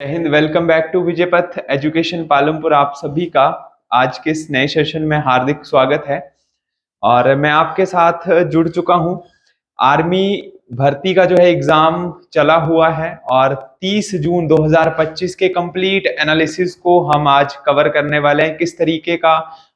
जय Hind. Welcome back to विजय पथ education Palampur. आप सभी का आज के इस नए सेशन में हार्दिक स्वागत है। और मैं आपके साथ जुड़ चुका हूं। आर्मी भर्ती का जो है एग्जाम चला हुआ है और 30 जून 2025 के कंप्लीट एनालिसिस को हम आज कवर करने वाले हैं। किस तरीके का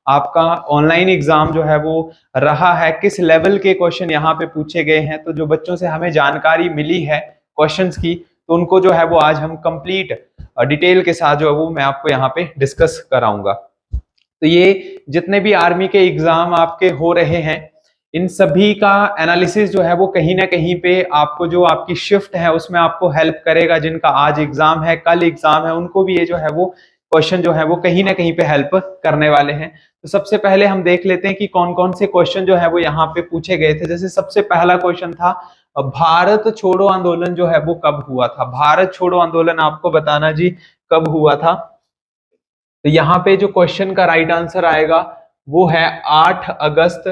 आपका ऑनलाइन एग्जाम जो है वो रहा है, किस लेवल के क्वेश्चन यहाँ पे पूछे गए हैं, तो जो बच्चों से हमें जानकारी मिली है क्वेश्चंस की, तो उनको जो है वो आज हम कंप्लीट डिटेल के साथ जो है वो मैं आपको यहाँ पे डिस्कस कराऊंगा। तो ये जितने भी आर्मी के एग्जाम आपके हो रहे हैं, इन सभी का एनालिसिस जो है वो कहीं ना कहीं पे आपको जो आपकी शिफ्ट है उसमें आपको हेल्प करेगा। जिनका आज एग्जाम है, कल एग्जाम है, उनको भी ये जो है वो क्वेश्चन जो है वो कहीं ना कहीं पे हेल्प करने वाले हैं। तो सबसे पहले हम देख लेते हैं कि कौन कौन से क्वेश्चन जो है वो यहाँ पे पूछे गए थे। जैसे सबसे पहला क्वेश्चन था, भारत छोड़ो आंदोलन जो है वो कब हुआ था। भारत छोड़ो आंदोलन आपको बताना जी कब हुआ था। तो यहाँ पे जो क्वेश्चन का राइट आंसर आएगा वो है 8 अगस्त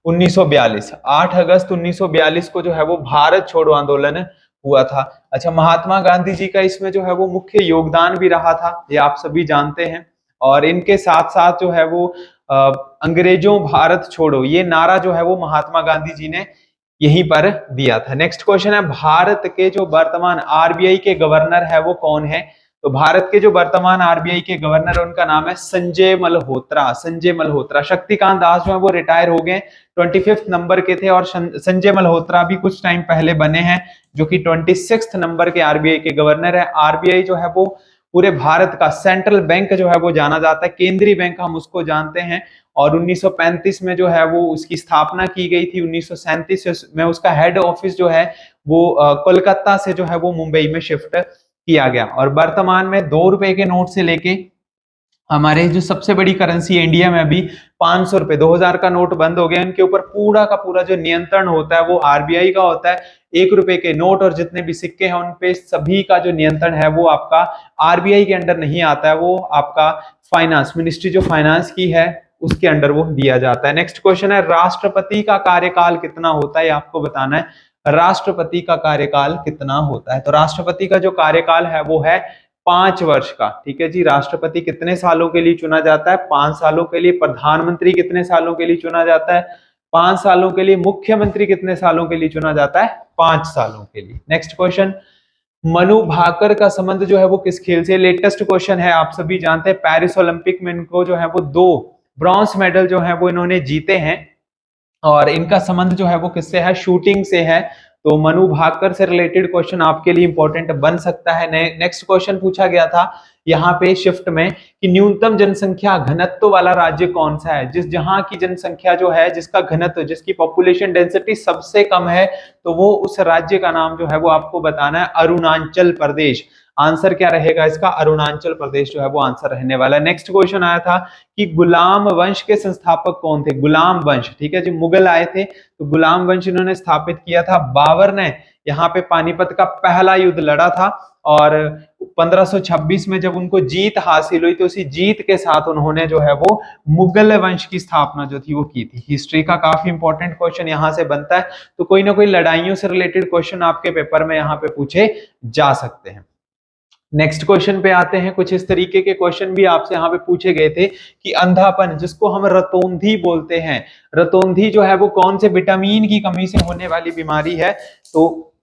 1942। 8 अगस्त 1942 को जो है वो भारत छोड़ो आंदोलन हुआ था। अच्छा, महात्मा गांधी जी का इसमें जो है वो मुख्य योगदान भी रहा था, ये आप सभी जानते हैं। और इनके साथ साथ जो है वो अंग्रेजों भारत छोड़ो, ये नारा जो है वो महात्मा गांधी जी ने यहीं पर दिया था। नेक्स्ट क्वेश्चन है, भारत के जो वर्तमान आरबीआई के गवर्नर है वो कौन है। तो भारत के जो वर्तमान आरबीआई के गवर्नर है उनका नाम है संजय मल्होत्रा। संजय मल्होत्रा। शक्तिकांत दास जो है वो रिटायर हो गए, 25 नंबर के थे। और संजय मल्होत्रा भी कुछ टाइम पहले बने हैं, जो कि 26 नंबर के आरबीआई के गवर्नर है। आरबीआई जो है वो पूरे भारत का सेंट्रल बैंक जो है वो जाना जाता है, केंद्रीय बैंक हम उसको जानते हैं। और 1935 में जो है वो उसकी स्थापना की गई थी। 1937 में उसका हेड ऑफिस जो है वो कोलकाता से जो है वो मुंबई में शिफ्ट किया गया। और वर्तमान में 2 रुपए के नोट से लेके हमारे जो सबसे बड़ी करेंसी है इंडिया में अभी 500 रुपए, 2000 का नोट बंद हो गया। इनके ऊपर पूरा का पूरा जो नियंत्रण होता है वो आरबीआई का होता है। 1 रुपए के नोट और जितने भी सिक्के हैं उन पे सभी का जो नियंत्रण है वो आपका आरबीआई के अंडर नहीं आता है, वो आपका फाइनेंस मिनिस्ट्री जो फाइनेंस की है उसके अंडर वो दिया जाता है। नेक्स्ट क्वेश्चन है, राष्ट्रपति का कार्यकाल कितना होता है, आपको बताना है। राष्ट्रपति का कार्यकाल कितना होता है। तो राष्ट्रपति का जो कार्यकाल है वो है 5 वर्ष का। ठीक है जी। राष्ट्रपति कितने सालों के लिए चुना जाता है? 5 सालों के लिए। प्रधानमंत्री कितने सालों के लिए चुना जाता है? 5 सालों के लिए। मुख्यमंत्री कितने सालों के लिए चुना जाता है? 5 सालों के लिए। नेक्स्ट क्वेश्चन, मनु भाकर का संबंध जो है वो किस खेल से? लेटेस्ट क्वेश्चन है, आप सभी जानते हैं पेरिस ओलंपिक में इनको जो है वो 2 ब्रॉन्ज मेडल जो है वो इन्होंने जीते हैं। और इनका संबंध जो है वो किससे है? शूटिंग से है। तो मनु भाकर से रिलेटेड क्वेश्चन आपके लिए इंपॉर्टेंट बन सकता है। नेक्स्ट क्वेश्चन पूछा गया था यहाँ पे शिफ्ट में कि न्यूनतम जनसंख्या घनत्व वाला राज्य कौन सा है। जहां की जनसंख्या जो है, जिसका घनत्व, जिसकी पॉपुलेशन डेंसिटी सबसे कम है, तो वो उस राज्य का नाम जो है वो आपको बताना है अरुणाचल प्रदेश। आंसर क्या रहेगा इसका? अरुणाचल प्रदेश जो है वो आंसर रहने वाला है। नेक्स्ट क्वेश्चन आया था कि गुलाम वंश के संस्थापक कौन थे? गुलाम वंश। ठीक है जी। मुगल आए थे तो गुलाम वंश इन्होंने स्थापित किया था। बाबर ने यहाँ पे पानीपत का पहला युद्ध लड़ा था और 1526 में जब उनको जीत हासिल हुई तो उसी जीत के साथ उन्होंने जो है वो मुगल वंश की स्थापना जो थी वो की थी। हिस्ट्री का काफी इंपॉर्टेंट क्वेश्चन यहाँ से बनता है। तो कोई ना कोई लड़ाइयों से रिलेटेड क्वेश्चन आपके पेपर में यहाँ पे पूछे जा सकते हैं। नेक्स्ट क्वेश्चन पे आते हैं। कुछ इस तरीके के क्वेश्चन भी आपसे यहाँ पे पूछे गए थे कि अंधापन, जिसको हम रतौंधी बोलते हैं, रतौंधी जो है वो कौन से विटामिन की कमी से होने वाली बीमारी है? तो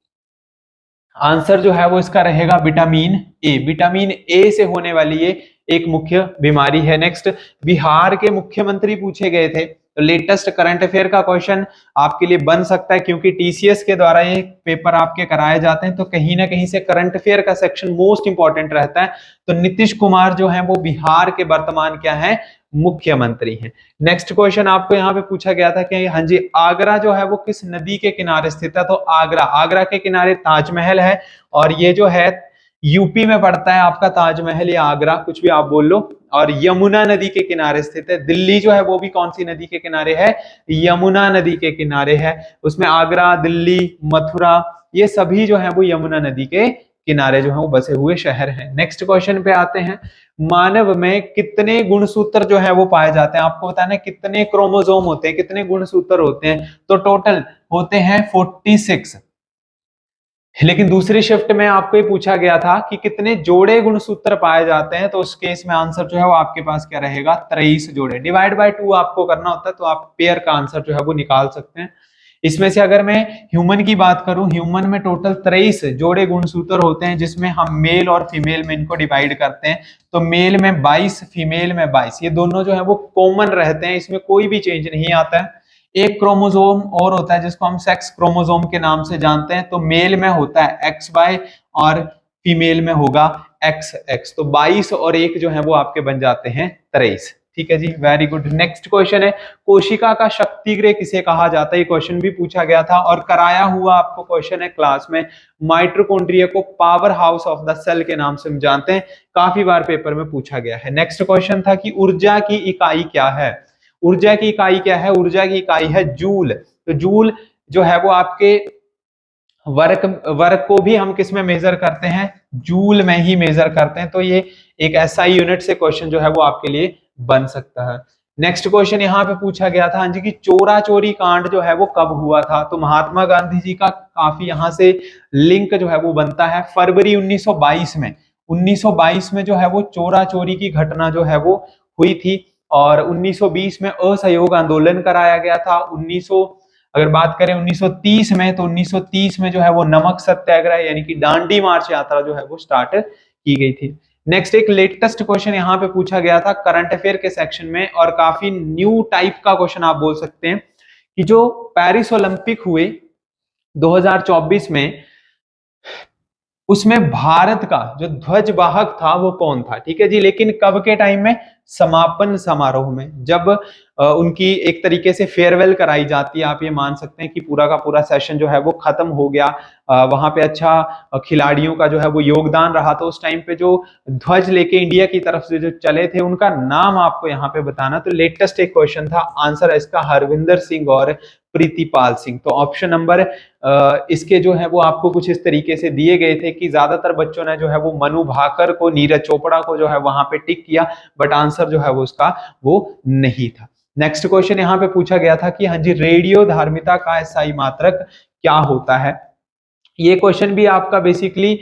आंसर जो है वो इसका रहेगा विटामिन ए। विटामिन ए से होने वाली ये एक मुख्य बीमारी है। नेक्स्ट, बिहार के मुख्यमंत्री पूछे गए थे। तो लेटेस्ट करंट अफेयर का क्वेश्चन आपके लिए बन सकता है, क्योंकि टीसीएस के द्वारा ये पेपर आपके कराए जाते हैं, तो कहीं ना कहीं से करंट अफेयर का सेक्शन मोस्ट इंपॉर्टेंट रहता है। तो नीतीश कुमार जो है वो बिहार के वर्तमान क्या है? मुख्यमंत्री हैं। नेक्स्ट क्वेश्चन आपको यहाँ पे पूछा गया था कि हाँ जी, आगरा जो है वो किस नदी के किनारे स्थित है? तो आगरा के किनारे ताजमहल है। और ये जो है यूपी में पड़ता है आपका ताजमहल या आगरा, कुछ भी आप बोल लो। और यमुना नदी के किनारे स्थित है। दिल्ली जो है वो भी कौन सी नदी के किनारे है? यमुना नदी के किनारे है। उसमें आगरा, दिल्ली, मथुरा, ये सभी जो है वो यमुना नदी के किनारे जो है वो बसे हुए शहर हैं। नेक्स्ट क्वेश्चन पे आते हैं, मानव में कितने गुणसूत्र जो है वो पाए जाते हैं? आपको बताना है कितने क्रोमोसोम होते हैं, कितने गुणसूत्र होते हैं? तो टोटल होते हैं 46। लेकिन दूसरी शिफ्ट में आपको ये पूछा गया था कि कितने जोड़े गुणसूत्र पाए जाते हैं, तो उस केस में आंसर जो है वो आपके पास क्या रहेगा, 23 जोड़े। डिवाइड बाय 2 आपको करना होता है, तो आप पेयर का आंसर जो है वो निकाल सकते हैं। इसमें से अगर मैं ह्यूमन की बात करूं, ह्यूमन में टोटल 23 जोड़े गुणसूत्र होते हैं, जिसमें हम मेल और फीमेल में इनको डिवाइड करते हैं। तो मेल में 22, फीमेल में 22, ये दोनों जो है वो कॉमन रहते हैं, इसमें कोई भी चेंज नहीं आता है। एक क्रोमोसोम और होता है जिसको हम सेक्स क्रोमोसोम के नाम से जानते हैं, तो मेल में होता है XY और फीमेल में होगा XX। तो 22 और 1 जो है वो आपके बन जाते हैं 23। ठीक है जी, वेरी गुड। नेक्स्ट क्वेश्चन है, कोशिका का शक्ति गृह किसे कहा जाता है? ये क्वेश्चन भी पूछा गया था और कराया हुआ आपको क्वेश्चन है क्लास में। माइटोकॉन्ड्रिया को power house of the cell के नाम से हम जानते हैं, काफी बार पेपर में पूछा गया है। नेक्स्ट क्वेश्चन था कि ऊर्जा की इकाई क्या है? ऊर्जा की इकाई क्या है? ऊर्जा की इकाई है जूल। तो जूल जो है वो आपके वर्क वर्क को भी हम किस में मेजर करते हैं? जूल में ही मेजर करते हैं। तो ये एक SI यूनिट से क्वेश्चन जो है वो आपके लिए बन सकता है। नेक्स्ट क्वेश्चन यहाँ पे पूछा गया था, हाँ जी, कि चोरा चोरी कांड जो है वो कब हुआ था? तो महात्मा गांधी जी का काफी यहाँ से लिंक जो है वो बनता है। फरवरी 1922 में, 1922 में जो है वो चोरा चोरी की घटना जो है वो हुई थी। और 1920 में असहयोग आंदोलन कराया गया था। अगर बात करें 1930 में, तो 1930 में जो है वो नमक सत्याग्रह यानी कि दांडी मार्च यात्रा जो है वो स्टार्ट की गई थी। नेक्स्ट एक लेटेस्ट क्वेश्चन यहाँ पे पूछा गया था करंट अफेयर के सेक्शन में, और काफी न्यू टाइप का क्वेश्चन आप बोल सकते हैं, कि जो पेरिस ओलंपिक हुए 2024 में, उसमें भारत का जो ध्वजवाहक था वो कौन था? ठीक है जी, लेकिन कब के टाइम में? समापन समारोह में, जब उनकी एक तरीके से फेयरवेल कराई जाती है। आप ये मान सकते हैं कि पूरा का पूरा सेशन जो है वो खत्म हो गया, वहां पे अच्छा खिलाड़ियों का जो है वो योगदान रहा। तो उस टाइम पे जो ध्वज लेके इंडिया की तरफ से जो चले थे, उनका नाम आपको यहाँ पे बताना। तो लेटेस्ट एक क्वेश्चन था, आंसर है इसका हरविंदर सिंह और प्रीतिपाल सिंह। तो ऑप्शन नंबर इसके जो है वो आपको कुछ इस तरीके से दिए गए थे कि ज्यादातर बच्चों ने जो है वो मनु भाकर को, नीरज चोपड़ा को जो है वहां पे टिक किया, बट आंसर जो है वो उसका वो नहीं था। नेक्स्ट क्वेश्चन यहाँ पे पूछा गया था कि हाँ जी, रेडियो धार्मिता का SI मात्रक क्या होता है? ये क्वेश्चन भी आपका बेसिकली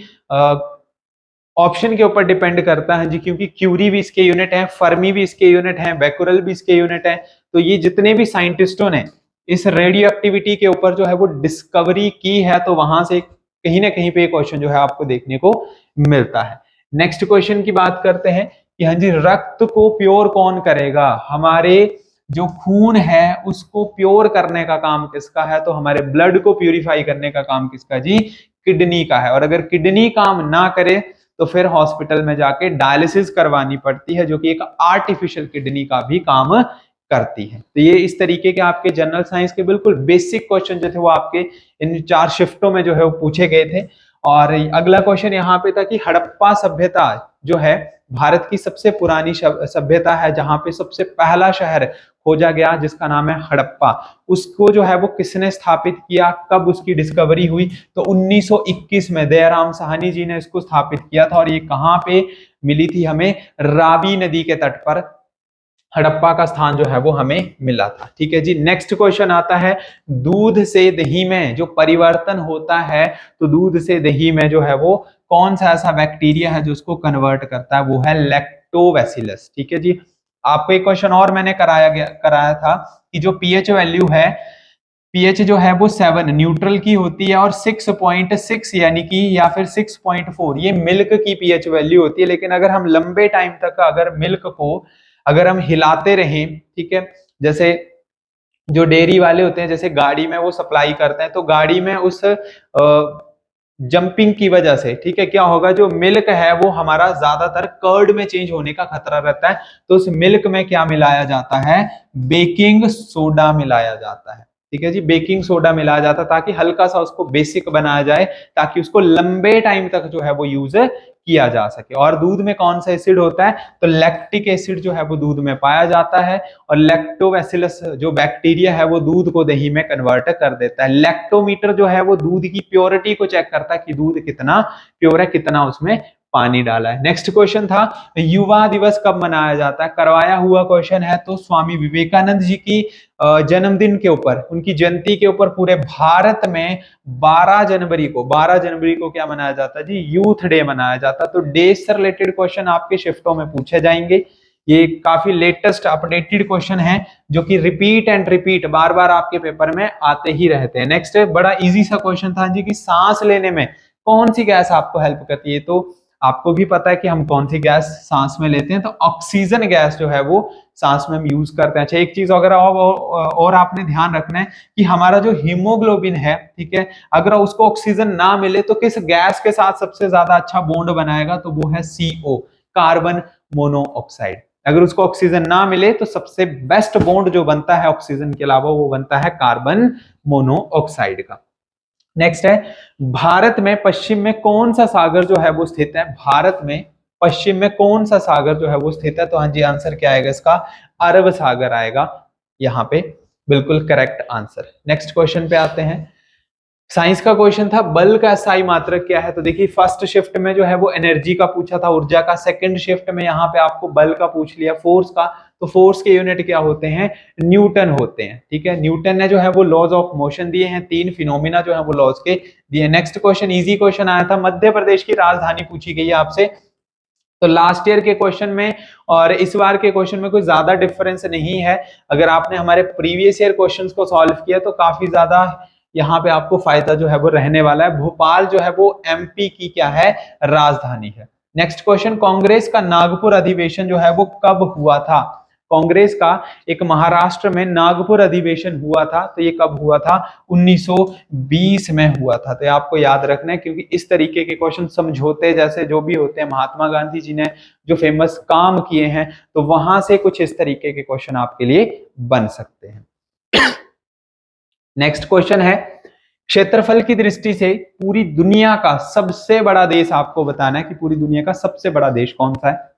ऑप्शन के ऊपर डिपेंड करता है जी, क्योंकि क्यूरी भी इसके यूनिट है, फर्मी भी इसके यूनिट है, बैकुरल भी इसके यूनिट है। तो ये जितने भी साइंटिस्टों ने इस रेडियो एक्टिविटी के ऊपर जो है वो डिस्कवरी की है, तो वहां से कहीं ना कहीं पे क्वेश्चन जो है आपको देखने को मिलता है। नेक्स्ट क्वेश्चन की बात करते हैं कि हाँ जी, रक्त को प्योर कौन करेगा? हमारे जो खून है उसको प्योर करने का काम किसका है? तो हमारे ब्लड को प्यूरिफाई करने का काम किसका जी? किडनी का है। और अगर किडनी काम ना करे तो फिर हॉस्पिटल में जाके डायलिसिस करवानी पड़ती है, जो कि एक आर्टिफिशियल किडनी का भी काम करती है। तो ये इस तरीके के आपके जनरल साइंस के बिल्कुल बेसिक क्वेश्चन जो थे वो आपके इन 4 शिफ्टों में जो है वो पूछे गए थे। और अगला क्वेश्चन यहाँ पे था कि हड़प्पा सभ्यता जो है भारत की सबसे पुरानी सभ्यता है, जहां पे सबसे पहला शहर खोजा गया जिसका नाम है हड़प्पा। उसको जो है वो किसने स्थापित किया? कब उसकी डिस्कवरी हुई? तो 1921 में दयाराम साहनी जी ने इसको स्थापित किया था। और ये कहाँ पे मिली थी हमें? रावी नदी के तट पर हड़प्पा का स्थान जो है वो हमें मिला था। ठीक है जी। नेक्स्ट क्वेश्चन आता है, दूध से दही में जो परिवर्तन होता है, तो दूध से दही में जो है वो कौन सा ऐसा बैक्टीरिया है जो उसको कन्वर्ट करता है? वो है लैक्टोबैसिलस। ठीक है जी। आपको एक क्वेश्चन और मैंने कराया था कि जो पीएच वैल्यू है, पीएच जो है वो 7 न्यूट्रल की होती है, और 6.6 यानी कि या फिर 6.4 ये मिल्क की पीएच वैल्यू होती है। लेकिन अगर हम लंबे टाइम तक अगर मिल्क को अगर हम हिलाते रहें, ठीक है, जैसे जो डेयरी वाले होते हैं, जैसे गाड़ी में वो सप्लाई करते हैं, तो गाड़ी में उस जंपिंग की वजह से, ठीक है, क्या होगा, जो मिल्क है वो हमारा ज्यादातर कर्ड में चेंज होने का खतरा रहता है। तो उस मिल्क में क्या मिलाया जाता है? बेकिंग सोडा मिलाया जाता है। ठीक है जी, बेकिंग सोडा मिलाया जाता है ताकि हल्का सा उसको बेसिक बनाया जाए, ताकि उसको लंबे टाइम तक जो है वो यूज किया जा सके। और दूध में कौन सा एसिड होता है? तो लैक्टिक एसिड जो है वो दूध में पाया जाता है, और लैक्टोबैसिलस जो बैक्टीरिया है वो दूध को दही में कन्वर्ट कर देता है। लैक्टोमीटर जो है वो दूध की प्योरिटी को चेक करता है कि दूध कितना प्योर है, कितना उसमें पानी डाला है। नेक्स्ट क्वेश्चन था युवा दिवस कब मनाया जाता है, करवाया हुआ क्वेश्चन है। तो स्वामी विवेकानंद जी की जन्मदिन के ऊपर, उनकी जयंती के ऊपर पूरे भारत में 12 जनवरी को क्या मनाया जाता है जी, यूथ डे मनाया जाता है। तो डे से रिलेटेड क्वेश्चन आपके शिफ्टों में पूछे जाएंगे। ये काफी लेटेस्ट अपडेटेड क्वेश्चन है जो कि रिपीट एंड रिपीट बार बार आपके पेपर में आते ही रहते हैं। नेक्स्ट बड़ा इजी सा क्वेश्चन था जी कि सांस लेने में कौन सी गैस आपको हेल्प करती है। तो आपको भी पता है कि हम कौन सी गैस सांस में लेते हैं, तो ऑक्सीजन गैस जो है वो सांस में हम यूज करते हैं। अच्छा, एक चीज अगर और आपने ध्यान रखना है कि हमारा जो हीमोग्लोबिन है, ठीक है, अगर उसको ऑक्सीजन ना मिले तो किस गैस के साथ सबसे ज्यादा अच्छा बॉन्ड बनाएगा, तो वो है CO, कार्बन मोनोऑक्साइड। अगर उसको ऑक्सीजन ना मिले तो सबसे बेस्ट बॉन्ड जो बनता है ऑक्सीजन के अलावा वो बनता है कार्बन मोनोऑक्साइड का। नेक्स्ट है भारत में पश्चिम में कौन सा सागर जो है वो स्थित है, भारत में पश्चिम में कौन सा सागर जो है वो स्थित है। तो हाँ जी, आंसर क्या आएगा इसका, अरब सागर आएगा यहाँ पे, बिल्कुल करेक्ट आंसर। नेक्स्ट क्वेश्चन पे आते हैं। साइंस का क्वेश्चन था बल का SI मात्रक क्या है। तो देखिए फर्स्ट शिफ्ट में जो है वो एनर्जी का पूछा था, ऊर्जा का। सेकंड शिफ्ट में यहाँ पे आपको बल का पूछ लिया, फोर्स का। तो फोर्स के यूनिट क्या होते हैं, न्यूटन होते हैं, ठीक है। न्यूटन ने जो है वो लॉज ऑफ मोशन दिए हैं, 3 फिनोमिना जो है वो लॉज के दिए। नेक्स्ट क्वेश्चन इजी क्वेश्चन आया था, मध्य प्रदेश की राजधानी पूछी गई है आपसे। तो लास्ट ईयर के क्वेश्चन में और इस बार के क्वेश्चन में कोई ज्यादा डिफरेंस नहीं है। अगर आपने हमारे प्रीवियस ईयर क्वेश्चंस को सॉल्व किया तो काफी ज्यादा यहाँ पे आपको फायदा जो है वो रहने वाला है। भोपाल जो है वो MP की क्या है, राजधानी है। नेक्स्ट क्वेश्चन, कांग्रेस का नागपुर अधिवेशन जो है वो कब हुआ था। कांग्रेस का एक महाराष्ट्र में नागपुर अधिवेशन हुआ था, तो ये कब हुआ था, 1920 में हुआ था। तो ये आपको याद रखना है, क्योंकि इस तरीके के क्वेश्चन समझौते जैसे जो भी होते हैं, महात्मा गांधी जी ने जो फेमस काम किए हैं, तो वहां से कुछ इस तरीके के क्वेश्चन आपके लिए बन सकते हैं। नेक्स्ट क्वेश्चन है, क्षेत्रफल की दृष्टि से पूरी दुनिया का सबसे बड़ा देश आपको बताना है कि पूरी दुनिया का सबसे बड़ा देश कौन सा है।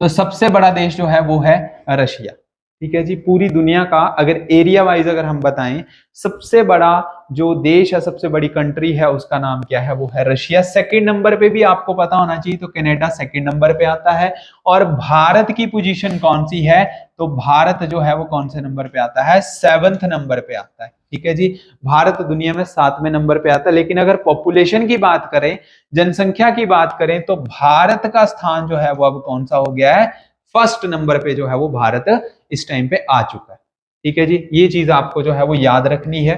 तो सबसे बड़ा देश जो है वो है रशिया, ठीक है जी। पूरी दुनिया का अगर एरिया वाइज अगर हम बताएं, सबसे बड़ा जो देश है, सबसे बड़ी कंट्री है, उसका नाम क्या है, वो है रशिया। सेकंड नंबर पे भी आपको पता होना चाहिए, तो कनाडा सेकंड नंबर पे आता है। और भारत की पोजीशन कौन सी है, तो भारत जो है वो कौन से नंबर पे आता है, 7th नंबर पे आता है, ठीक है जी। भारत दुनिया में 7वें नंबर पे आता है। लेकिन अगर पॉपुलेशन की बात करें, जनसंख्या की बात करें, तो भारत का स्थान जो है वो अब कौन सा हो गया है, फर्स्ट नंबर पे जो है वो भारत इस टाइम पे आ चुका है, ठीक है जी। ये चीज आपको जो है वो याद रखनी है।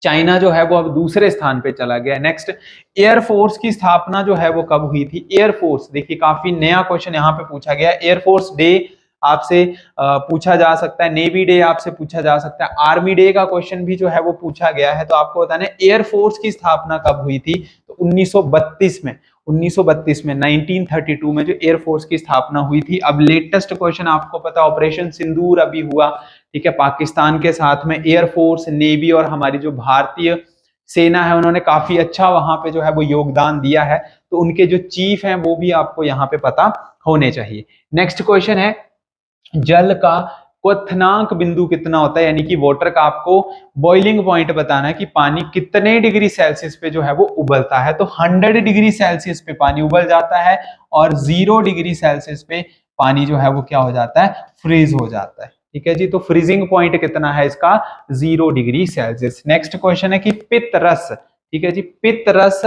चाइना जो है वो अब दूसरे स्थान पे चला गया। नेक्स्ट, एयरफोर्स की स्थापना जो है वो कब हुई थी। एयरफोर्स, देखिए काफी नया क्वेश्चन यहाँ पे पूछा गया। एयरफोर्स डे आपसे पूछा जा सकता है, नेवी डे आपसे पूछा जा सकता है, आर्मी डे का क्वेश्चन भी जो है वो पूछा गया है। तो आपको बताना है एयरफोर्स की स्थापना कब हुई थी। तो 1932 में, 1932 में जो एयरफोर्स की स्थापना हुई थी। अब लेटेस्ट क्वेश्चन आपको पता, ऑपरेशन सिंदूर अभी हुआ, ठीक है, पाकिस्तान के साथ में। एयरफोर्स, नेवी और हमारी जो भारतीय सेना है, उन्होंने काफी अच्छा वहां पे जो है वो योगदान दिया है। तो उनके जो चीफ हैं वो भी आपको यहाँ पे पता होने चाहिए। नेक्स्ट क्वेश्चन है, जल का क्वथनांक बिंदु कितना होता है, यानी कि वाटर का आपको बॉइलिंग पॉइंट बताना है कि पानी कितने डिग्री सेल्सियस पे जो है वो उबलता है। तो 100 डिग्री सेल्सियस पे पानी उबल जाता है और 0 डिग्री सेल्सियस पे पानी जो है वो क्या हो जाता है, फ्रीज हो जाता है, ठीक है जी। तो फ्रीजिंग पॉइंट कितना है इसका, 0 डिग्री सेल्सियस। नेक्स्ट क्वेश्चन है कि पित्त रस, ठीक है जी, पित्त रस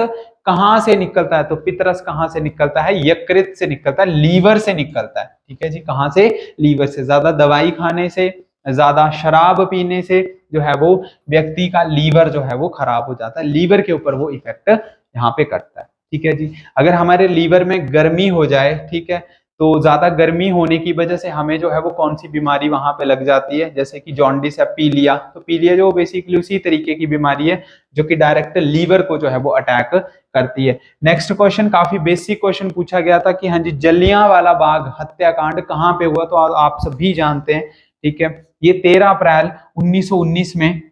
कहां से निकलता है। तो पित्त रस कहां से निकलता है, यकृत से निकलता है, लीवर से निकलता है, ठीक है जी। कहां से, लीवर से। ज्यादा दवाई खाने से, ज्यादा शराब पीने से जो है वो व्यक्ति का लीवर जो है वो खराब हो जाता है, लीवर के ऊपर वो इफेक्ट यहाँ पे करता है, ठीक है जी। अगर हमारे लीवर में गर्मी हो जाए, ठीक है, तो ज्यादा गर्मी होने की वजह से हमें जो है वो कौन सी बीमारी वहां पे लग जाती है, जैसे कि जॉन्डिस या पीलिया। तो पीलिया जो बेसिकली उसी तरीके की बीमारी है जो कि डायरेक्ट लीवर को जो है वो अटैक करती है। नेक्स्ट क्वेश्चन काफी बेसिक क्वेश्चन पूछा गया था कि हाँ जी, जलियांवाला बाग हत्याकांड कहाँ पे हुआ। तो आप सभी जानते हैं, ठीक है, ये 13 अप्रैल 1919 में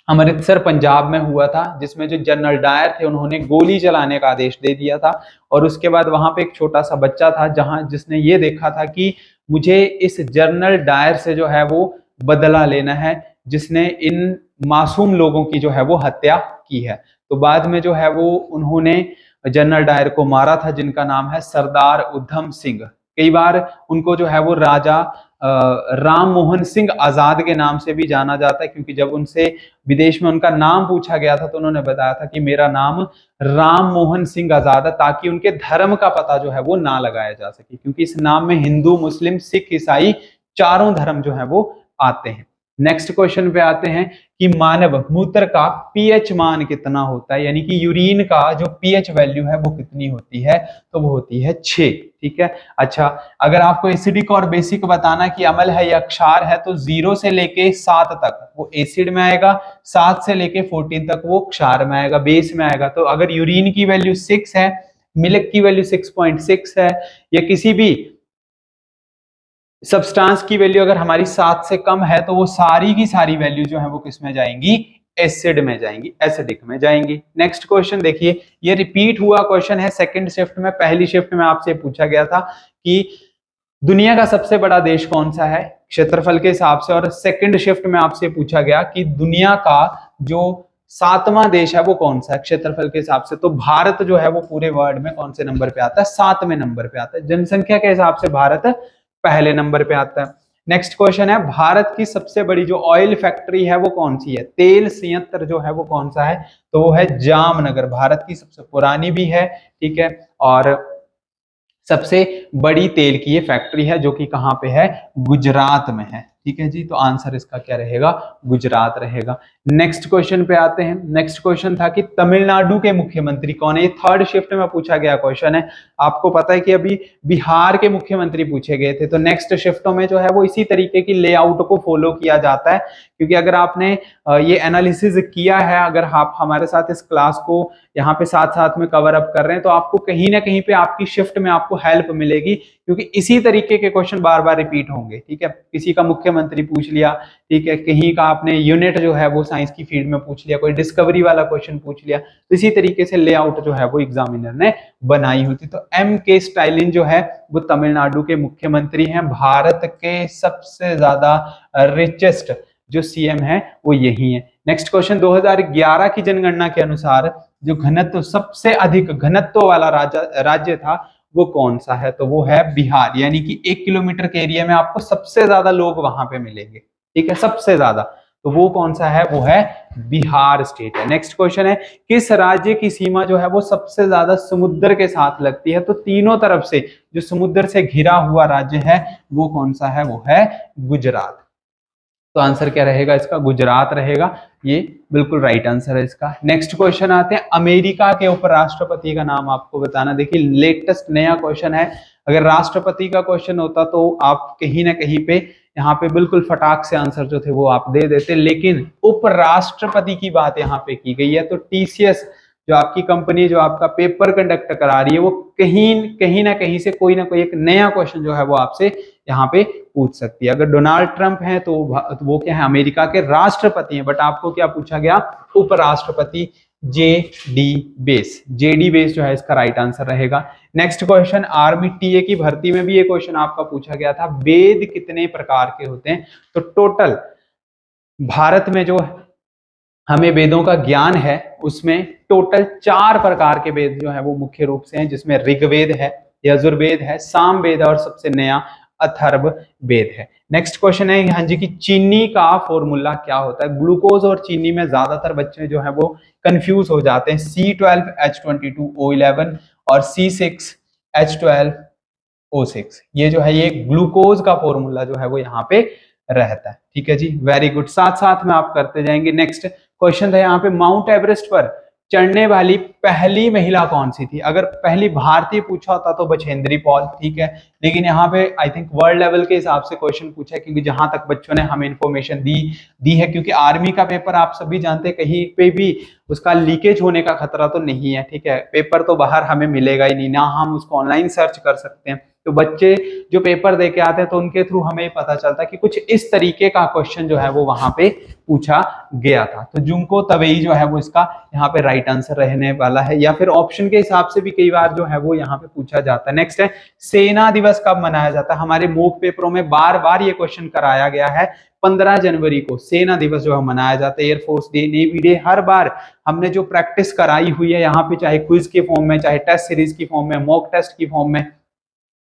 अमृतसर पंजाब में हुआ था, जिसमें जो जनरल डायर थे उन्होंने गोली चलाने का आदेश दे दिया था। और उसके बाद वहां पे एक छोटा सा बच्चा था जिसने ये देखा था कि मुझे इस जनरल डायर से जो है वो बदला लेना है, जिसने इन मासूम लोगों की जो है वो हत्या की है। तो बाद में जो है वो उन्होंने जनरल डायर को मारा था, जिनका नाम है सरदार उधम सिंह। कई बार उनको जो है वो राजा राम मोहन सिंह आजाद के नाम से भी जाना जाता है, क्योंकि जब उनसे विदेश में उनका नाम पूछा गया था तो उन्होंने बताया था कि मेरा नाम राम मोहन सिंह आजाद है, ताकि उनके धर्म का पता जो है वो ना लगाया जा सके, क्योंकि इस नाम में हिंदू, मुस्लिम, सिख, ईसाई चारों धर्म जो है वो आते हैं। नेक्स्ट क्वेश्चन पे आते हैं कि मानव मूत्र का पीएच मान कितना होता है, यानी कि यूरिन का जो पीएच वैल्यू है वो कितनी होती है, तो वो होती है 6। ठीक है। अच्छा, अगर आपको एसिडिक और बेसिक बताना कि अम्ल है या क्षार है, तो 0 से लेके 7 तक वो एसिड में आएगा, 7 से लेके 14 तक वो क्षार में आएगा, बेस में आएगा। तो अगर यूरिन की वैल्यू 6 है, मिल्क की वैल्यू 6.6 है, या किसी भी सब्सटेंस की वैल्यू अगर हमारी 7 से कम है, तो वो सारी की सारी वैल्यू जो है वो किस में जाएंगी, एसिड में जाएंगी, एसिडिक में जाएंगी। नेक्स्ट क्वेश्चन देखिए, ये रिपीट हुआ क्वेश्चन है सेकंड शिफ्ट में। पहली शिफ्ट में आपसे पूछा गया था कि दुनिया का सबसे बड़ा देश कौन सा है क्षेत्रफल के हिसाब से, और सेकंड शिफ्ट में आपसे पूछा गया कि दुनिया का जो 7वां देश है वो कौन सा है क्षेत्रफल के हिसाब से। तो भारत जो है वो पूरे वर्ल्ड में कौन से नंबर पे आता है, 7वें नंबर पे आता है। जनसंख्या के हिसाब से भारत पहले नंबर पे आता है। नेक्स्ट क्वेश्चन है, भारत की सबसे बड़ी जो ऑयल फैक्ट्री है वो कौन सी है, तेल संयंत्र जो है वो कौन सा है, तो वो है जामनगर। भारत की सबसे पुरानी भी है, ठीक है, और सबसे बड़ी तेल की ये फैक्ट्री है, जो कि कहां पे है, गुजरात में है। ठीक है जी, तो आंसर इसका क्या रहेगा, गुजरात रहेगा। नेक्स्ट क्वेश्चन पे आते हैं। नेक्स्ट क्वेश्चन था कि तमिलनाडु के मुख्यमंत्री कौन है। ये थर्ड शिफ्ट में पूछा गया क्वेश्चन है। आपको पता है कि अभी बिहार के मुख्यमंत्री पूछे गए थे, तो नेक्स्ट शिफ्टों में जो है वो इसी तरीके की लेआउट को फॉलो किया जाता है, क्योंकि अगर आपने ये एनालिसिस किया है, अगर आप हमारे साथ इस क्लास को यहाँ पे साथ साथ में कवर अप कर रहे हैं, तो आपको कहीं ना कहीं पे आपकी शिफ्ट में आपको हेल्प मिलेगी, क्योंकि इसी तरीके के क्वेश्चन बार बार रिपीट होंगे। ठीक है, किसी का मुख्यमंत्री पूछ लिया, ठीक है, कहीं का आपने यूनिट जो है वो साइंस की फील्ड में पूछ लिया, कोई डिस्कवरी वाला क्वेश्चन पूछ लिया, तो इसी तरीके से लेआउट जो है वो एग्जामिनर ने बनाई होती। तो M.K. स्टालिन जो है वो तमिलनाडु के मुख्यमंत्री हैं। भारत के सबसे ज्यादा रिचेस्ट जो सीएम है वो यही है। नेक्स्ट क्वेश्चन, 2011 की जनगणना के अनुसार जो घनत्व सबसे अधिक घनत्व वाला राज्य था वो कौन सा है, तो वो है बिहार, यानी कि 1 किलोमीटर के एरिया में आपको सबसे ज्यादा लोग वहां पे मिलेंगे। ठीक है, सबसे ज्यादा, तो वो कौन सा है, वो है बिहार स्टेट है। नेक्स्ट क्वेश्चन है, किस राज्य की सीमा जो है वो सबसे ज्यादा समुद्र के साथ लगती है, तो तीनों तरफ से जो समुद्र से घिरा हुआ राज्य है वो कौन सा है, वो है गुजरात। तो आंसर क्या रहेगा इसका, गुजरात रहेगा। ये बिल्कुल राइट आंसर है इसका। नेक्स्ट क्वेश्चन आते हैं, अमेरिका के उपराष्ट्रपति का नाम आपको बताना। देखिए लेटेस्ट नया क्वेश्चन है। अगर राष्ट्रपति का क्वेश्चन होता तो आप कहीं ना कहीं पे यहाँ पे बिल्कुल फटाक से आंसर जो थे वो आप दे देते, लेकिन उपराष्ट्रपति की बात यहाँ पे की गई है। तो टीसीएस जो आपकी कंपनी जो आपका पेपर कंडक्ट करा रही है, वो कहीं ना कहीं से कोई ना कोई एक नया क्वेश्चन जो है वो आपसे यहाँ पे पूछ सकती है। अगर डोनाल्ड ट्रंप है तो वो क्या है, अमेरिका के राष्ट्रपति हैं, बट आपको क्या पूछा गया, उपराष्ट्रपति जेडी बेस जो है इसका राइट आंसर रहेगा। नेक्स्ट क्वेश्चन, आर्मी टीए की भर्ती में भी ये क्वेश्चन आपका पूछा गया था, वेद कितने प्रकार के होते हैं। तो टोटल भारत में जो हमें वेदों का ज्ञान है उसमें टोटल 4 प्रकार के वेद जो है वो मुख्य रूप से हैं, जिसमें ऋग्वेद है, यजुर्वेद है, सामवेद है, और सबसे नया अथर्व वेद है। नेक्स्ट क्वेश्चन है, हाँ जी, कि चीनी का फॉर्मूला क्या होता है। ग्लूकोज और चीनी में ज्यादातर बच्चे जो है वो कंफ्यूज हो जाते हैं। C12H22O11 और C6H12O6, ये जो है ये ग्लूकोज का फॉर्मूला जो है वो यहाँ पे रहता है। ठीक है जी, वेरी गुड, साथ साथ में आप करते जाएंगे। नेक्स्ट क्वेश्चन था यहाँ पे, माउंट एवरेस्ट पर चढ़ने वाली पहली महिला कौन सी थी। अगर पहली भारतीय पूछा होता तो बछेंद्री पॉल, ठीक है, लेकिन यहाँ पे आई थिंक वर्ल्ड लेवल के हिसाब से क्वेश्चन पूछा है, क्योंकि जहां तक बच्चों ने हमें इंफॉर्मेशन दी है, क्योंकि आर्मी का पेपर आप सभी जानते हैं कहीं पे भी उसका लीकेज होने का खतरा तो नहीं है। ठीक है, पेपर तो बाहर हमें मिलेगा ही नहीं, ना हम उसको ऑनलाइन सर्च कर सकते हैं, तो बच्चे जो पेपर दे के आते हैं तो उनके थ्रू हमें पता चलता है कि कुछ इस तरीके का क्वेश्चन जो है वो वहां पे पूछा गया था। तो जुंको तबेई जो है वो इसका यहाँ पे राइट आंसर रहने वाला है, या फिर ऑप्शन के हिसाब से भी कई बार जो है वो यहाँ पे पूछा जाता है। नेक्स्ट है सेना दिवस कब मनाया जाता है। हमारे मॉक पेपरों में बार बार ये क्वेश्चन कराया गया है। 15 जनवरी को सेना दिवस जो है मनाया जाता है। एयरफोर्स डे, नेवी डे, हर बार हमने जो प्रैक्टिस कराई हुई है यहाँ पे, चाहे क्विज के फॉर्म में, चाहे टेस्ट सीरीज की फॉर्म में, मॉक टेस्ट की फॉर्म में,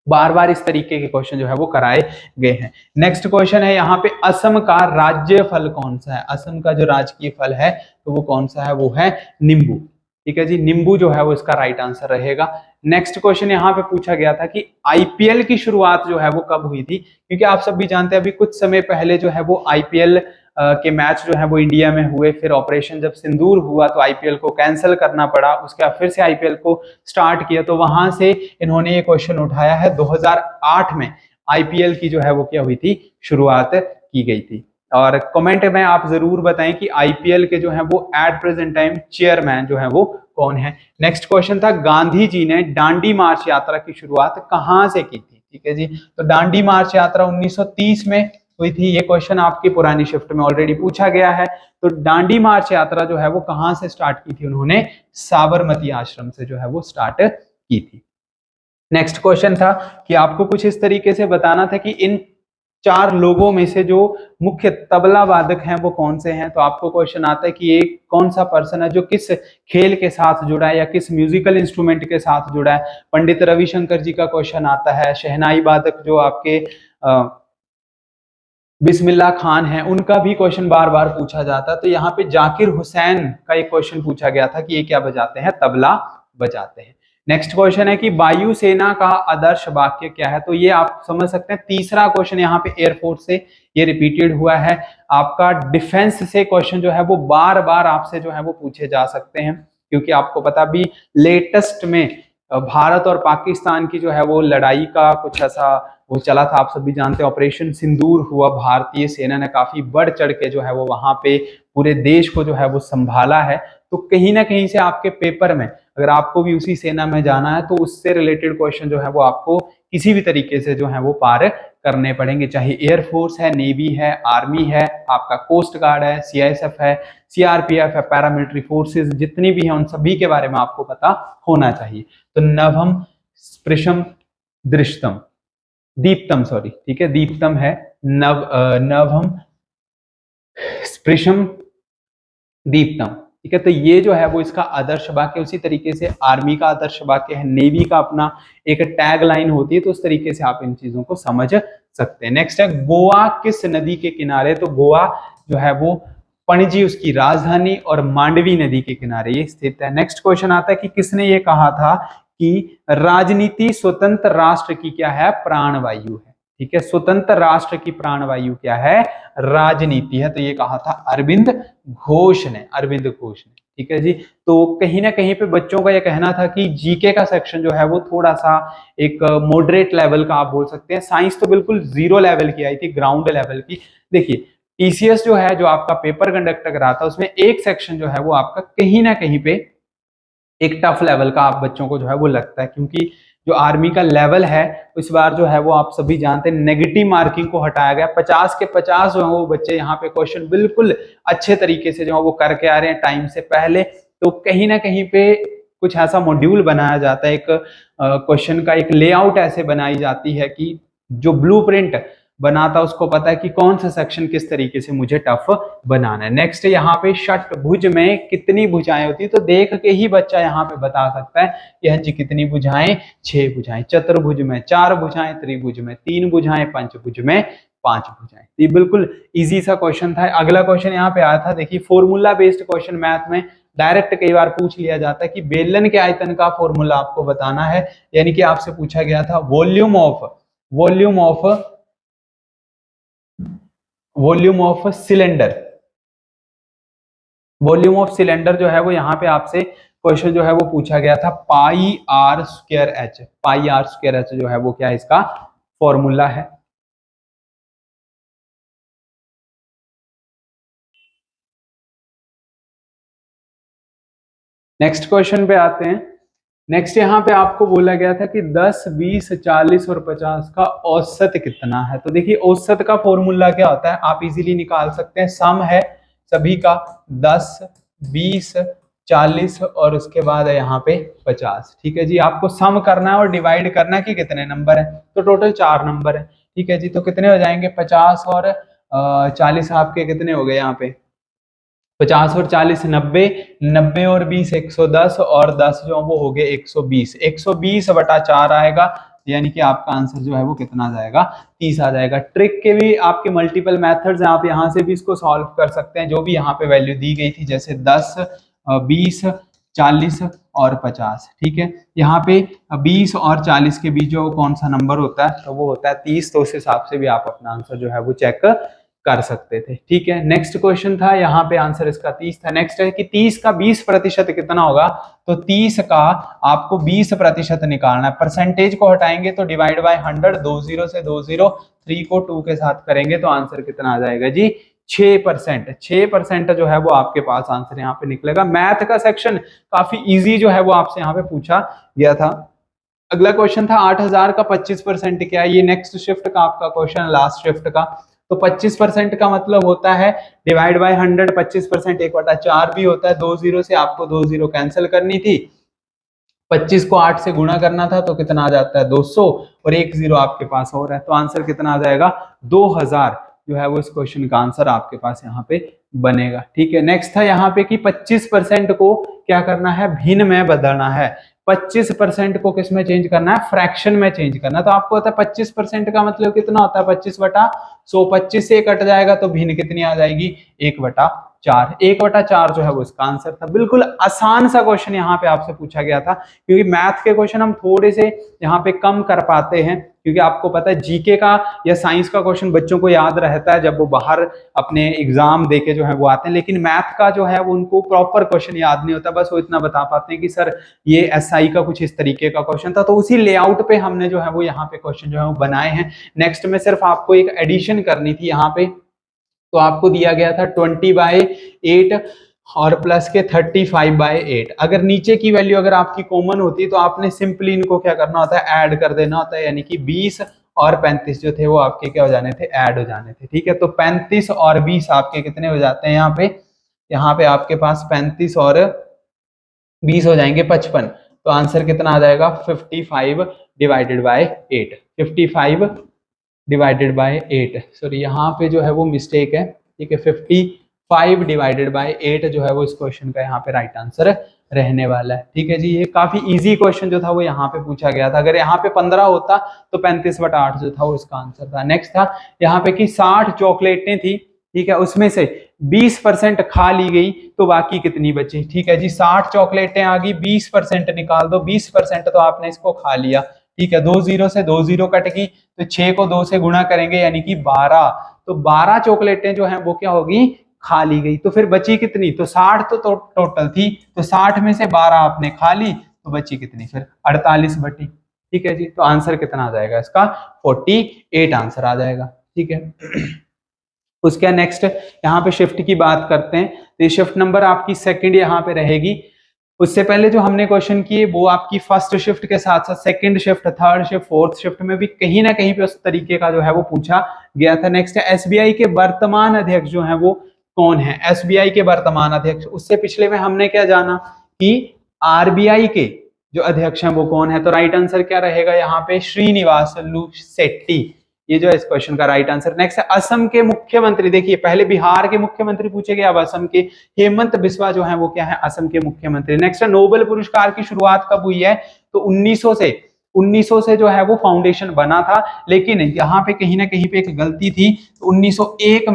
बार बार इस तरीके के क्वेश्चन जो है वो कराए गए हैं। नेक्स्ट क्वेश्चन है यहाँ पे असम का राज्य फल कौन सा है। असम का जो राजकीय फल है तो वो कौन सा है, वो है नींबू। ठीक है जी, नींबू जो है वो इसका राइट आंसर रहेगा। नेक्स्ट क्वेश्चन यहाँ पे पूछा गया था कि आईपीएल की शुरुआत जो है वो कब हुई थी, क्योंकि आप सब भी जानते हैं अभी कुछ समय पहले जो है वो आईपीएल के मैच जो है वो इंडिया में हुए। फिर ऑपरेशन जब सिंदूर हुआ तो आईपीएल को कैंसिल करना पड़ा, उसके बाद फिर से आईपीएल को स्टार्ट किया। तो वहां से इन्होंने ये क्वेश्चन उठाया है। 2008 में आईपीएल की जो है वो क्या हुई थी, शुरुआत की गई थी। और कमेंट में आप जरूर बताएं कि आईपीएल के जो है वो एट प्रेजेंट टाइम चेयरमैन जो है वो कौन है। नेक्स्ट क्वेश्चन था गांधी जी ने दांडी मार्च यात्रा की शुरुआत कहां से की थी। ठीक है जी, तो दांडी मार्च यात्रा 1930 में हुई थी। ये क्वेश्चन आपकी पुरानी शिफ्ट में ऑलरेडी पूछा गया है। तो दांडी मार्च यात्रा जो है वो कहां से स्टार्ट की थी, उन्होंने साबरमती आश्रम से जो है वो स्टार्ट की थी। नेक्स्ट क्वेश्चन था कि आपको कुछ इस तरीके से बताना था कि इन 4 लोगों में से जो मुख्य तबला वादक हैं वो कौन से हैं। तो आपको क्वेश्चन आता है कि एक कौन सा पर्सन है जो किस खेल के साथ जुड़ा है या किस म्यूजिकल इंस्ट्रूमेंट के साथ जुड़ा है। पंडित रविशंकर जी का क्वेश्चन आता है। शहनाई वादक जो आपके बिस्मिल्लाह खान है, उनका भी क्वेश्चन बार बार पूछा जाता है। तो यहाँ पे जाकिर हुसैन का एक क्वेश्चन पूछा गया था कि ये क्या बजाते हैं, तबला बजाते हैं। नेक्स्ट क्वेश्चन है कि वायुसेना का आदर्श वाक्य क्या है। तो ये आप समझ सकते हैं तीसरा क्वेश्चन यहाँ पे एयरफोर्स से ये रिपीटेड हुआ है। आपका डिफेंस से क्वेश्चन जो है वो बार बार आपसे जो है वो पूछे जा सकते हैं, क्योंकि आपको पता भी लेटेस्ट में भारत और पाकिस्तान की जो है वो लड़ाई का कुछ ऐसा वो चला था। आप सभी जानते हैं ऑपरेशन सिंदूर हुआ। भारतीय सेना ने काफी बढ़ चढ़ के जो है वो वहां पे पूरे देश को जो है वो संभाला है। तो कहीं ना कहीं से आपके पेपर में अगर आपको भी उसी सेना में जाना है तो उससे रिलेटेड क्वेश्चन जो है वो आपको किसी भी तरीके से जो है वो पार करने पड़ेंगे। चाहे एयरफोर्स है, नेवी है, आर्मी है, आपका कोस्ट गार्ड है, सीआईएसएफ है, सीआरपीएफ है, पैरामिलिट्री फोर्सेस जितनी भी हैं उन सभी के बारे में आपको पता होना चाहिए। तो नभम, स्पृशम, दृष्टम, दीप्तम, सॉरी, ठीक है, दीप्तम है, नवम, स्पृशम, दीप्तम। ठीक है, तो ये जो है वो इसका आदर्श वाक्य। उसी तरीके से आर्मी का आदर्श वाक्य है, नेवी का अपना एक टैग लाइन होती है। तो उस तरीके से आप इन चीजों को समझ सकते हैं। नेक्स्ट है गोवा किस नदी के किनारे। तो गोवा जो है वो पणजी उसकी राजधानी और मांडवी नदी के किनारे ये स्थित है। नेक्स्ट क्वेश्चन आता है कि किसने ये कहा था कि राजनीति स्वतंत्र राष्ट्र की क्या है, प्राणवायु है। ठीक है, स्वतंत्र राष्ट्र की प्राणवायु क्या है, राजनीति है। तो ये कहा था अरविंद घोष ने, अरविंद घोष ने। ठीक है जी, तो कहीं ना कहीं पे बच्चों का यह कहना था कि जीके का सेक्शन जो है वो थोड़ा सा एक मॉडरेट लेवल का आप बोल सकते हैं। साइंस तो बिल्कुल 0 लेवल की आई थी, ग्राउंड लेवल की। देखिए टीसीएस जो है, जो आपका पेपर कंडक्ट कराता है, उसमें एक सेक्शन जो है वो आपका कहीं ना कहीं पे एक टफ लेवल का आप बच्चों को जो है वो लगता है, क्योंकि जो आर्मी का लेवल है इस बार जो है वो आप सभी जानते हैं नेगेटिव मार्किंग को हटाया गया। 50 के 50 जो है वो बच्चे यहाँ पे क्वेश्चन बिल्कुल अच्छे तरीके से जो है वो करके आ रहे हैं टाइम से पहले। तो कहीं ना कहीं पे कुछ ऐसा मॉड्यूल बनाया जाता है, एक क्वेश्चन का एक लेआउट ऐसे बनाई जाती है कि जो ब्लूप्रिंट बनाता उसको पता है कि कौन सा सेक्शन किस तरीके से मुझे टफ बनाना है। नेक्स्ट यहाँ पे षटभुज में कितनी भुजाएं होती है। तो देख के ही बच्चा यहाँ पे बता सकता है कि हाँ जी कितनी भुजाएं, 6 भुजाएं। चतुर्भुज में 4 भुजाएं, त्रिभुज में 3 भुजाएं, पंचभुज में 5 भुजाएं। ये बिल्कुल इजी सा क्वेश्चन था। अगला क्वेश्चन यहाँ पे आया था, देखिए फॉर्मूला बेस्ड क्वेश्चन मैथ में डायरेक्ट कई बार पूछ लिया जाता है कि बेलन के आयतन का फॉर्मूला आपको बताना है। यानी कि आपसे पूछा गया था volume of cylinder. Volume of cylinder जो है वो यहाँ पे आपसे क्वेश्चन जो है वो पूछा गया था, pi r square h. Pi r square h जो है वो क्या है, इसका फॉर्मूला है। नेक्स्ट क्वेश्चन पे आते हैं। नेक्स्ट यहाँ पे आपको बोला गया था कि 10, 20, 40 और 50 का औसत कितना है। तो देखिए औसत का फॉर्मूला क्या होता है, आप इजीली निकाल सकते हैं। सम है सभी का 10, 20, 40 और उसके बाद है यहाँ पे 50। ठीक है जी, आपको सम करना है और डिवाइड करना है कि कितने नंबर है। तो टोटल 4 नंबर है। ठीक है जी, तो कितने हो जाएंगे 50 और 40 आपके कितने हो गए यहाँ पे 50 और 40 90, 90 और 20 110 और 10 जो वो हो गए 120। 120/4 आएगा, यानी कि आपका आंसर जो है वो कितना आ जाएगा 30 आ जाएगा। ट्रिक के भी आपके मल्टीपल मेथड्स हैं, आप यहाँ से भी इसको सॉल्व कर सकते हैं। जो भी यहाँ पे वैल्यू दी गई थी जैसे 10, 20, 40 और 50। ठीक है, यहाँ पे 20 और 40 के बीच जो कौन सा नंबर होता है तो वो होता है 30। तो उस हिसाब से भी आप अपना आंसर जो है वो चेक कर सकते थे। ठीक है, नेक्स्ट क्वेश्चन था यहाँ पे आंसर इसका 30 था। नेक्स्ट है कि 30 का 20% कितना होगा। तो 30 का आपको 20% निकालना है। परसेंटेज को हटाएंगे तो डिवाइड बाय 100, 2 0 से 2 0, 3 को 2 के साथ करेंगे तो आंसर कितना आ जाएगा जी 6%। 6% जो है वो आपके पास आंसर यहाँ पे निकलेगा। मैथ का सेक्शन काफी इजी जो है वो आपसे यहाँ पे पूछा गया था। अगला क्वेश्चन था 8000 का 25% क्या है। ये नेक्स्ट शिफ्ट का आपका क्वेश्चन, लास्ट शिफ्ट का। तो 25% का मतलब होता है डिवाइड बाय 100। 25% 1/4 भी होता है। 2 0 से आपको 2 0 कैंसिल करनी थी, 25 को 8 से गुणा करना था तो कितना आ जाता है 200 और 1 0 आपके पास और है। तो आंसर कितना आ जाएगा 2000 जो है वो इस क्वेश्चन का आंसर आपके पास यहाँ पे बनेगा। ठीक है, नेक्स्ट था यहाँ पे कि 25% को क्या करना है भिन्न में बदलना है। 25% को किस में चेंज करना है, फ्रैक्शन में चेंज करना है। तो आपको पता है 25% का मतलब कितना होता है 25/100। 25 से कट जाएगा तो भिन्न कितनी आ जाएगी 1/4। 1/4 जो है वो इसका आंसर था। बिल्कुल आसान सा क्वेश्चन यहाँ पे आपसे पूछा गया था, क्योंकि मैथ के क्वेश्चन हम थोड़े से यहाँ पे कम कर पाते हैं, क्योंकि आपको पता है जीके का या साइंस का क्वेश्चन बच्चों को याद रहता है जब वो बाहर अपने एग्जाम देके जो है वो आते हैं, लेकिन मैथ का जो है वो उनको प्रॉपर क्वेश्चन याद नहीं होता। बस वो इतना बता पाते हैं कि सर ये एसआई का कुछ इस तरीके का क्वेश्चन था। तो उसी लेआउट पे हमने जो है वो यहाँ पे क्वेश्चन जो है वो बनाए हैं। नेक्स्ट में सिर्फ आपको एक एडिशन करनी थी यहाँ पे। तो आपको दिया गया था 20/8 और प्लस के 35/8। अगर नीचे की वैल्यू अगर आपकी कॉमन होती तो आपने सिंपली इनको क्या करना होता है ऐड कर देना होता है, यानी कि 20 और 35 जो थे वो आपके क्या हो जाने थे ऐड हो जाने थे। ठीक है, तो 35 और 20 आपके कितने हो जाते हैं यहाँ पे आपके पास 35 और 20 हो जाएंगे 55। तो आंसर कितना आ जाएगा 55/8। 55/8, सॉरी यहाँ पे जो है वो मिस्टेक है। ठीक है, 55/8 जो है वो इस क्वेश्चन का यहाँ पे राइट आंसर रहने वाला है। ठीक है जी, ये काफी इजी क्वेश्चन जो था वो यहाँ पे पूछा गया था। अगर यहाँ पे 15 होता तो 35/8 जो था वो इसका आंसर था। नेक्स्ट था यहाँ पे कि 60 चॉकलेटें थी, ठीक है, उसमें से 20% खा ली गई तो बाकी कितनी बची। ठीक है जी, 60 चॉकलेटें आ गई, 20% निकाल दो। 20% तो आपने इसको खा लिया। ठीक है, 2 0 से 2 0 कट गई तो 6 को 2 से गुणा करेंगे यानी कि 12। तो 12 चॉकलेटें जो हैं वो क्या होगी खा ली गई। तो फिर बची कितनी, तो 60 तो टोटल थी, तो 60 में से 12 आपने खा ली तो बची कितनी फिर 48 बटी। ठीक है जी, तो आंसर कितना आ जाएगा इसका 48 आंसर आ जाएगा। ठीक है, उसके नेक्स्ट यहाँ पे शिफ्ट की बात करते हैं। तो शिफ्ट नंबर आपकी सेकंड यहाँ पे रहेगी। उससे पहले जो हमने क्वेश्चन किए वो आपकी फर्स्ट शिफ्ट के साथ साथ second shift, third shift, fourth shift में भी कहीं ना कहीं पे उस तरीके का जो है वो पूछा गया था। नेक्स्ट है एसबीआई के वर्तमान अध्यक्ष जो है वो कौन है। एसबीआई के वर्तमान अध्यक्ष, उससे पिछले में हमने क्या जाना कि आरबीआई के जो अध्यक्ष हैं वो कौन है। तो राइट आंसर क्या रहेगा यहाँ पे श्रीनिवासलू शेट्टी, ये जो है इस क्वेश्चन का राइट आंसर। नेक्स्ट है असम के मुख्यमंत्री। देखिए पहले बिहार के मुख्यमंत्री पूछे गए, अब असम के हेमंत बिस्वा जो है वो क्या है असम के मुख्यमंत्री। नेक्स्ट है नोबेल पुरस्कार की शुरुआत कब हुई है। तो 1900 से जो है वो फाउंडेशन बना था, लेकिन यहाँ पे कहीं ना कहीं पे एक गलती थी। 1901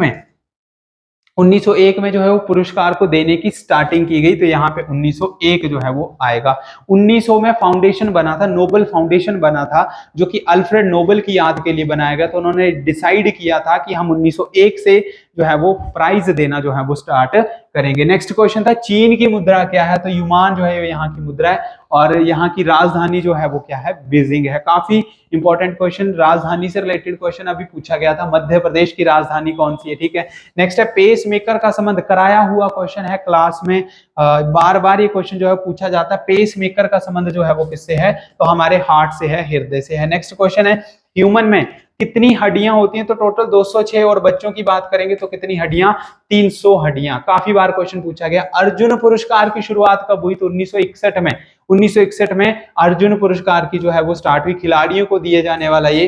में जो है वो पुरस्कार को देने की स्टार्टिंग की गई, तो यहाँ पे 1901 जो है वो आएगा। 1900 में फाउंडेशन बना था, नोबेल फाउंडेशन बना था, जो कि अल्फ्रेड नोबेल की याद के लिए बनाया गया। तो उन्होंने डिसाइड किया था कि हम 1901 से जो है वो प्राइज देना जो है वो स्टार्ट करेंगे। नेक्स्ट क्वेश्चन था चीन की मुद्रा क्या है, तो युआन जो है यहाँ की मुद्रा है और यहाँ की राजधानी जो है वो क्या है, बीजिंग है। काफी इंपॉर्टेंट क्वेश्चन, राजधानी से रिलेटेड क्वेश्चन अभी पूछा गया था, मध्य प्रदेश की राजधानी कौन सी है, ठीक है। नेक्स्ट है पेस मेकर का संबंध, कराया हुआ क्वेश्चन है क्लास में, बार बार ये क्वेश्चन जो है पूछा जाता है, पेस मेकर का संबंध जो है वो किससे है, तो हमारे हार्ट से है, हृदय से है। नेक्स्ट क्वेश्चन है ह्यूमन में कितनी हड्डियां होती हैं, तो टोटल 206, और बच्चों की बात करेंगे तो कितनी हड्डियां, 300 हड्डियां। काफी बार क्वेश्चन पूछा गया। अर्जुन पुरस्कार की शुरुआत कब हुई, तो 1961 में। 1961 में अर्जुन पुरस्कार की जो है वो स्टार्ट हुई, खिलाड़ियों को दिए जाने वाला ये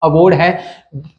अवार्ड है।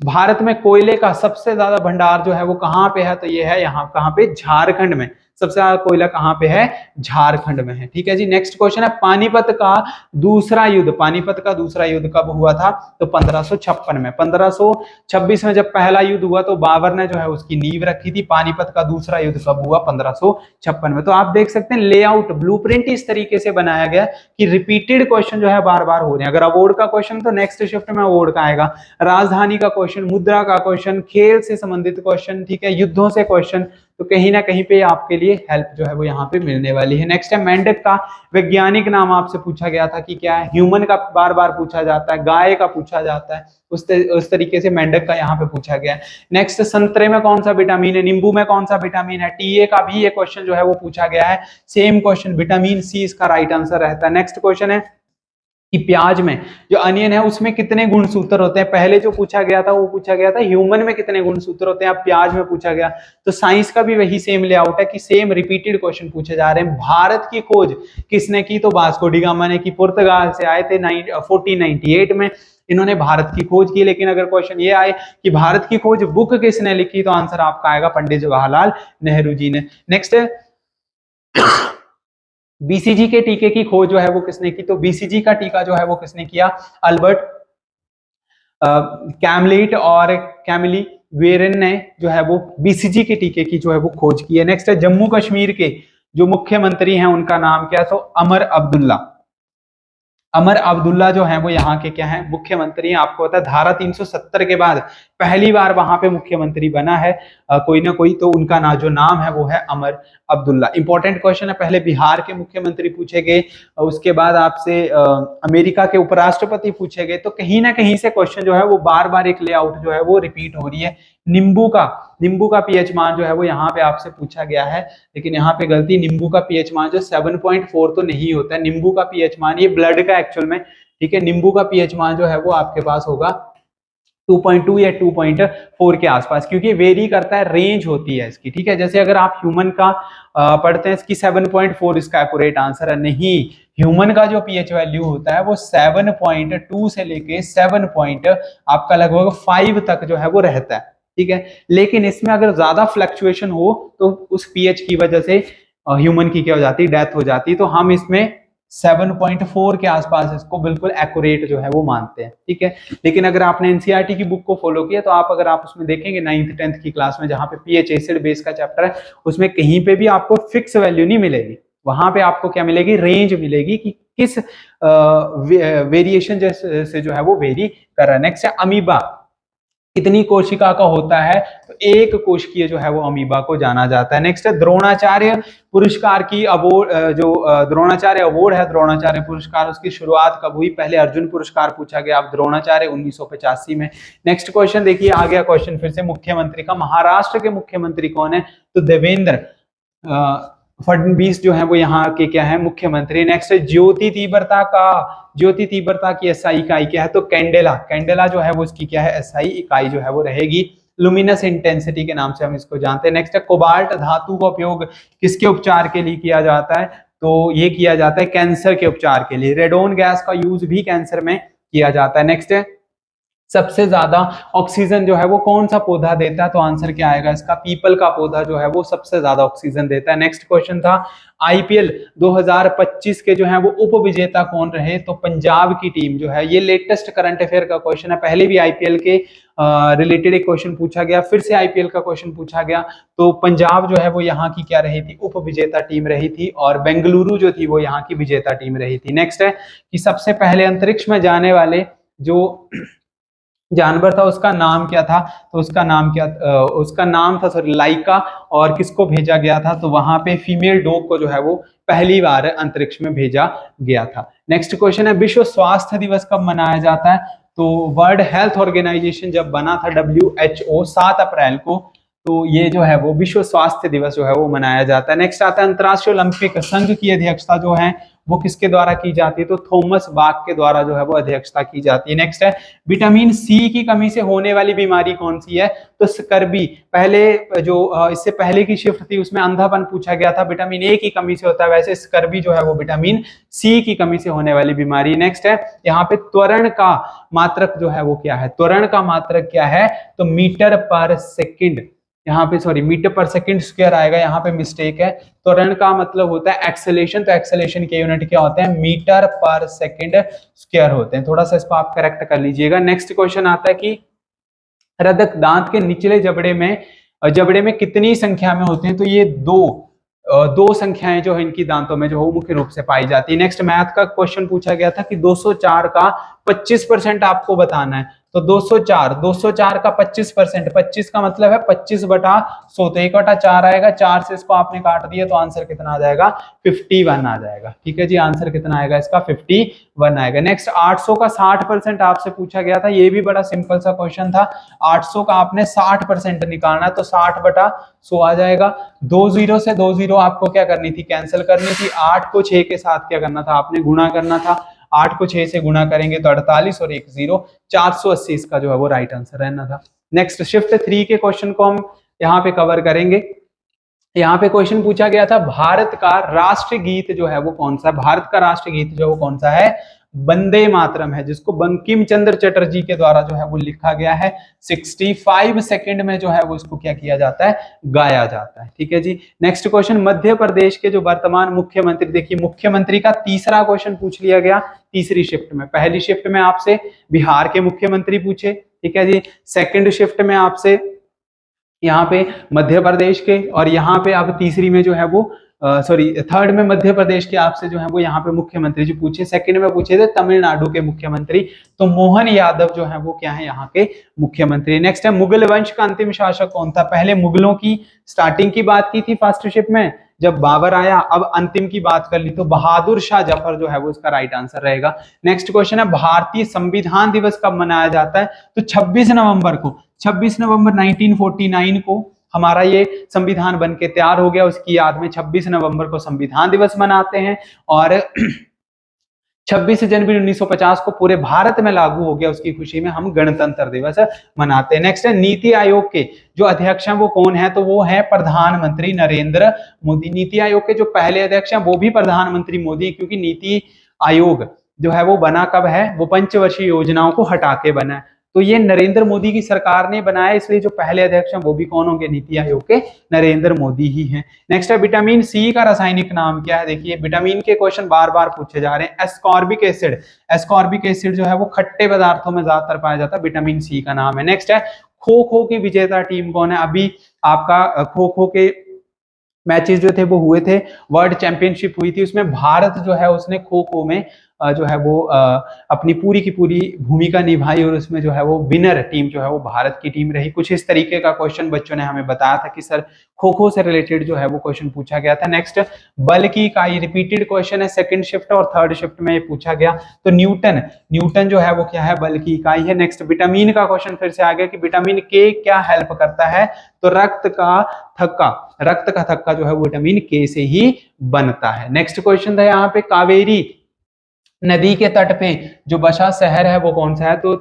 भारत में कोयले का सबसे ज्यादा भंडार जो है वो कहाँ पे है, तो ये है यहाँ, कहाँ पे, झारखंड में। सबसे ज्यादा कोयला कहाँ पे है, झारखंड में है, ठीक है जी। नेक्स्ट क्वेश्चन है पानीपत का दूसरा युद्ध, पानीपत का दूसरा युद्ध कब हुआ था, तो 1556 में। 1526 में जब पहला युद्ध हुआ तो बाबर ने जो है उसकी नींव रखी थी। पानीपत का दूसरा युद्ध कब हुआ, 1556 में। तो आप देख सकते हैं लेआउट, ब्लूप्रिंट इस तरीके से बनाया गया कि रिपीटेड क्वेश्चन जो है बार बार हो रहे हैं। अगर अवार्ड का क्वेश्चन तो नेक्स्ट शिफ्ट में अवार्ड का आएगा, राजधानी का क्वेश्चन, मुद्रा का क्वेश्चन, खेल से संबंधित क्वेश्चन, ठीक है, युद्धों से क्वेश्चन, तो कहीं ना कहीं पे आपके लिए हेल्प जो है वो यहाँ पे मिलने वाली है। नेक्स्ट है मेंढक का वैज्ञानिक नाम आपसे पूछा गया था कि क्या है, ह्यूमन का बार बार पूछा जाता है, गाय का पूछा जाता है, उस तरीके से मेंढक का यहाँ पे पूछा गया है। नेक्स्ट संतरे में कौन सा विटामिन है, नींबू में कौन सा विटामिन है, टीए का भी ये क्वेश्चन जो है वो पूछा गया है, सेम क्वेश्चन, विटामिन सी इसका राइट आंसर रहता है। नेक्स्ट क्वेश्चन है कि प्याज में जो अनियन है उसमें कितने गुणसूत्र होते हैं। पहले जो पूछा गया था वो पूछा गया था ह्यूमन में कितने गुणसूत्र होते हैं, अब प्याज में पूछा गया। तो साइंस का भी वही सेम लेआउट है कि सेम रिपीटेड क्वेश्चन पूछे जा रहे हैं। भारत की खोज किसने की, तो वास्को डी गामा ने की, पुर्तगाल से आए थे 1498 में इन्होंने भारत की खोज की। लेकिन अगर क्वेश्चन ये आए कि भारत की खोज बुक किसने लिखी, तो आंसर आपका आएगा पंडित जवाहरलाल नेहरू जी ने। नेक्स्ट बीसीजी के टीके की खोज जो है वो किसने की, तो बीसीजी का टीका जो है वो किसने किया, अल्बर्ट कैमलिट और कैमिली वेरेन ने जो है वो बीसीजी के टीके की जो है वो खोज की है। नेक्स्ट है जम्मू कश्मीर के जो मुख्यमंत्री हैं उनका नाम क्या है, तो अमर अब्दुल्ला। अमर अब्दुल्ला जो है वो यहाँ के क्या है, मुख्यमंत्री हैं। आपको पता है धारा 370 के बाद पहली बार वहां पे मुख्यमंत्री बना है कोई ना कोई, तो उनका जो नाम है वो है अमर अब्दुल्ला। इंपॉर्टेंट क्वेश्चन है, पहले बिहार के मुख्यमंत्री पूछे गए, उसके बाद आपसे अमेरिका के उपराष्ट्रपति पूछे गए। तो कहीं ना कहीं से क्वेश्चन जो है वो बार बार एक लेआउट जो है वो रिपीट हो रही है। नींबू का पीएच मान जो है वो यहाँ पे आपसे पूछा गया है, लेकिन यहाँ पे गलती, नींबू का पीएच मान जो 7.4 तो नहीं होता है। नींबू का पीएच मान ये ब्लड का एक्चुअल में, ठीक है, नींबू का पीएच मान जो है वो आपके पास होगा 2.2 या 2.4 के आसपास, क्योंकि वेरी करता है, रेंज होती है इसकी, ठीक है। जैसे अगर आप ह्यूमन का पढ़ते हैं, इसकी 7.4 इसका एक्यूरेट आंसर है, नहीं, ह्यूमन का जो पीएच वैल्यू होता है वो 7.2 से लेके 7 आपका लगभग 5 तक जो है वो रहता है, ठीक है। लेकिन इसमें अगर ज्यादा फ्लक्चुएशन हो तो उस पीएच की वजह से ह्यूमन की क्या हो जाती है, डेथ हो जाती है। तो हम इसमें 7.4 के आसपास इसको बिल्कुल एक्यूरेट जो है वो मानते हैं, ठीक है। लेकिन अगर आपने एनसीईआरटी की बुक को फॉलो किया तो आप अगर आप उसमें देखेंगे 9th 10th की क्लास में, जहां पे पीएच एसिड बेस का चैप्टर है, उसमें कहीं पे भी आपको फिक्स वैल्यू नहीं मिलेगी। वहां पे आपको क्या मिलेगी, रेंज मिलेगी कि किस वेरिएशन से जो है वो वेरी कर रहा है। नेक्स्ट है अमीबा, कितनी कोशिका का होता है, तो एक कोशिकीय जो है वो अमीबा को जाना जाता है। नेक्स्ट है द्रोणाचार्य पुरस्कार की अवार्ड, जो द्रोणाचार्य अवार्ड है, द्रोणाचार्य पुरस्कार, उसकी शुरुआत कब हुई, पहले अर्जुन पुरस्कार पूछा गया, अब द्रोणाचार्य 1985 में। नेक्स्ट क्वेश्चन देखिए, आ गया क्वेश्चन फिर से मुख्यमंत्री का। महाराष्ट्र के मुख्यमंत्री कौन है, तो देवेंद्र फडणवीस जो है वो यहाँ के क्या है, मुख्यमंत्री। नेक्स्ट है ज्योति तीव्रता की एसआई इकाई क्या है, तो कैंडेला जो है वो इसकी क्या है, एसआई इकाई जो है वो रहेगी। लुमिनस इंटेंसिटी के नाम से हम इसको जानते हैं। नेक्स्ट है कोबाल्ट धातु का उपयोग किसके उपचार के लिए किया जाता है, तो ये किया जाता है कैंसर के उपचार के लिए। रेडोन गैस का यूज भी कैंसर में किया जाता है। नेक्स्ट है सबसे ज्यादा ऑक्सीजन जो है वो कौन सा पौधा देता है, तो आंसर क्या आएगा इसका, पीपल का पौधा जो है वो सबसे ज्यादा ऑक्सीजन देता है। नेक्स्ट क्वेश्चन था आईपीएल 2025 के जो है वो उप विजेता कौन रहे, तो पंजाब की टीम जो है। ये लेटेस्ट करंट अफेयर का क्वेश्चन है, पहले भी आईपीएल के रिलेटेड एक क्वेश्चन पूछा गया, फिर से आईपीएल का क्वेश्चन पूछा गया। तो पंजाब जो है वो यहाँ की क्या रही थी, उप विजेता टीम रही थी, और बेंगलुरु जो थी वो यहाँ की विजेता टीम रही थी। नेक्स्ट है कि सबसे पहले अंतरिक्ष में जाने वाले जो जानवर था उसका नाम क्या था, तो उसका नाम क्या उसका नाम था सॉरी लाइका। और किसको भेजा गया था, तो वहां पे फीमेल डॉग को जो है वो पहली बार अंतरिक्ष में भेजा गया था। नेक्स्ट क्वेश्चन है विश्व स्वास्थ्य दिवस कब मनाया जाता है, तो वर्ल्ड हेल्थ ऑर्गेनाइजेशन जब बना था WHO 7 अप्रैल को, तो ये जो है वो विश्व स्वास्थ्य दिवस जो है वो मनाया जाता है। नेक्स्ट आता है अंतर्राष्ट्रीय ओलंपिक संघ की अध्यक्षता जो है वो किसके द्वारा की जाती है, तो थॉमस बाक के द्वारा जो है वो अध्यक्षता की जाती है। नेक्स्ट है विटामिन सी की कमी से होने वाली बीमारी कौन सी है, तो स्कर्बी। पहले जो इससे पहले की शिफ्ट थी उसमें अंधापन पूछा गया था, विटामिन ए की कमी से होता है, वैसे स्कर्बी जो है वो विटामिन सी की कमी से होने वाली बीमारी। नेक्स्ट है यहाँ पे त्वरण का मात्रक जो है वो क्या है, त्वरण का मात्रक क्या है, तो मीटर पर सेकंड, यहाँ पे सॉरी मीटर पर सेकंड स्क्वायर आएगा, यहाँ पे मिस्टेक है। त्वरण का मतलब होता है एक्सेलेरेशन, तो एक्सेलेरेशन के यूनिट क्या होते हैं, मीटर पर सेकंड स्क्वायर होते हैं। थोड़ा सा इसको आप करेक्ट कर लीजिएगा। नेक्स्ट क्वेश्चन आता है कि रदक दांत के निचले जबड़े में कितनी संख्या में होते हैं, तो ये दो संख्याएं जो है इनकी दांतों में जो है मुख्य रूप से पाई जाती है। नेक्स्ट मैथ का क्वेश्चन पूछा गया था कि 204 का 25% आपको बताना है, तो 204 का 25%, 25 का मतलब है 25/100, तो 1/4 आएगा, 4 से इसको आपने काट दिया तो आंसर कितना आ जाएगा, 51 आ जाएगा। ठीक है जी, आंसर कितना आएगा इसका, 51 आएगा। नेक्स्ट 800 का 60% आपसे पूछा गया था, ये भी बड़ा सिंपल सा क्वेश्चन था। 800 का आपने 60% निकालना है, तो 60/100 आ जाएगा। 20 से 20 आपको क्या करनी थी, कैंसिल करनी थी। 8 को 6 के साथ क्या करना था, आपने गुणा करना था। 8 को 6 से गुणा करेंगे तो 48 और 1 0, 480 इसका जो है वो राइट आंसर रहना था। नेक्स्ट शिफ्ट 3 के क्वेश्चन को हम यहाँ पे कवर करेंगे। यहाँ पे क्वेश्चन पूछा गया था भारत का राष्ट्रीय गीत जो है वो कौन सा है, भारत का राष्ट्रीय गीत जो है वो कौन सा है, वंदे मातरम है, जिसको बंकिम चंद्र चटर्जी के द्वारा जो है वो लिखा गया है। 65 सेकंड में जो है वो इसको क्या किया जाता है, गाया जाता है। ठीक है जी। नेक्स्ट क्वेश्चन मध्य प्रदेश के जो वर्तमान मुख्यमंत्री, देखिए मुख्यमंत्री का तीसरा क्वेश्चन पूछ लिया गया तीसरी शिफ्ट में। पहली शिफ्ट में आपसे बिहार के मुख्यमंत्री पूछे, ठीक है जी। सेकेंड शिफ्ट में आपसे यहाँ पे मध्य प्रदेश के, और यहाँ पे अब तीसरी में जो है वो सॉरी थर्ड में मध्य प्रदेश के आपसे जो है वो यहाँ पे मुख्यमंत्री जी पूछे। सेकंड में पूछे थे तमिलनाडु के मुख्यमंत्री, तो मोहन यादव जो है वो क्या है यहाँ के मुख्यमंत्री। नेक्स्ट है मुगल वंश का अंतिम शासक कौन था, पहले मुगलों की स्टार्टिंग की बात की थी फर्स्ट शिफ्ट में जब बाबर आया, अब अंतिम की बात कर ली तो बहादुर शाह जफर जो है वो इसका राइट आंसर रहेगा। नेक्स्ट क्वेश्चन है भारतीय संविधान दिवस कब मनाया जाता है, तो 26 नवंबर को, 26 नवंबर 1949 को हमारा ये संविधान बन के तैयार हो गया। उसकी याद में 26 नवंबर को संविधान दिवस मनाते हैं, और 26 जनवरी 1950 को पूरे भारत में लागू हो गया, उसकी खुशी में हम गणतंत्र दिवस मनाते हैं। नेक्स्ट है नीति आयोग के जो अध्यक्ष हैं वो कौन है, तो वो है प्रधानमंत्री नरेंद्र मोदी। नीति आयोग के जो पहले अध्यक्ष हैं वो भी प्रधानमंत्री मोदी, क्योंकि नीति आयोग जो है वो बना कब है, वो पंचवर्षीय योजनाओं को हटा के बना है, तो ये नरेंद्र मोदी की सरकार ने बनाया, इसलिए जो पहले अध्यक्ष हैं वो भी कौन होंगे, नीति आयोग के नरेंद्र मोदी ही हैं। नेक्स्ट है विटामिन सी का रासायनिक नाम क्या है, देखिए विटामिन के क्वेश्चन बार बार पूछे जा रहे हैं। एस्कॉर्बिक एसिड, एस्कॉर्बिक एसिड जो है वो खट्टे पदार्थों में ज्यादातर पाया जाता है, विटामिन सी का नाम है। नेक्स्ट है खो खो की विजेता टीम कौन है, अभी आपका खो खो के मैचेस जो थे वो हुए थे, वर्ल्ड चैंपियनशिप हुई थी, उसमें भारत जो है उसने खो खो में जो है वो अपनी पूरी की पूरी भूमिका निभाई, और उसमें जो है वो विनर टीम जो है वो भारत की टीम रही। कुछ इस तरीके का क्वेश्चन बच्चों ने हमें बताया था कि सर खो खो से रिलेटेड जो है वो क्वेश्चन पूछा गया था। नेक्स्ट बल की इकाई, रिपीटेड क्वेश्चन है, सेकंड शिफ्ट और थर्ड शिफ्ट में ये पूछा गया, तो न्यूटन, न्यूटन जो है वो क्या है, बल की इकाई है। नेक्स्ट विटामिन का क्वेश्चन फिर से आ गया कि विटामिन के क्या हेल्प करता है, तो रक्त का थक्का जो है वो विटामिन के से ही बनता है। नेक्स्ट क्वेश्चन था यहाँ पे कावेरी नदी के तट पे जो बसा शहर है वो कौन सा है, तो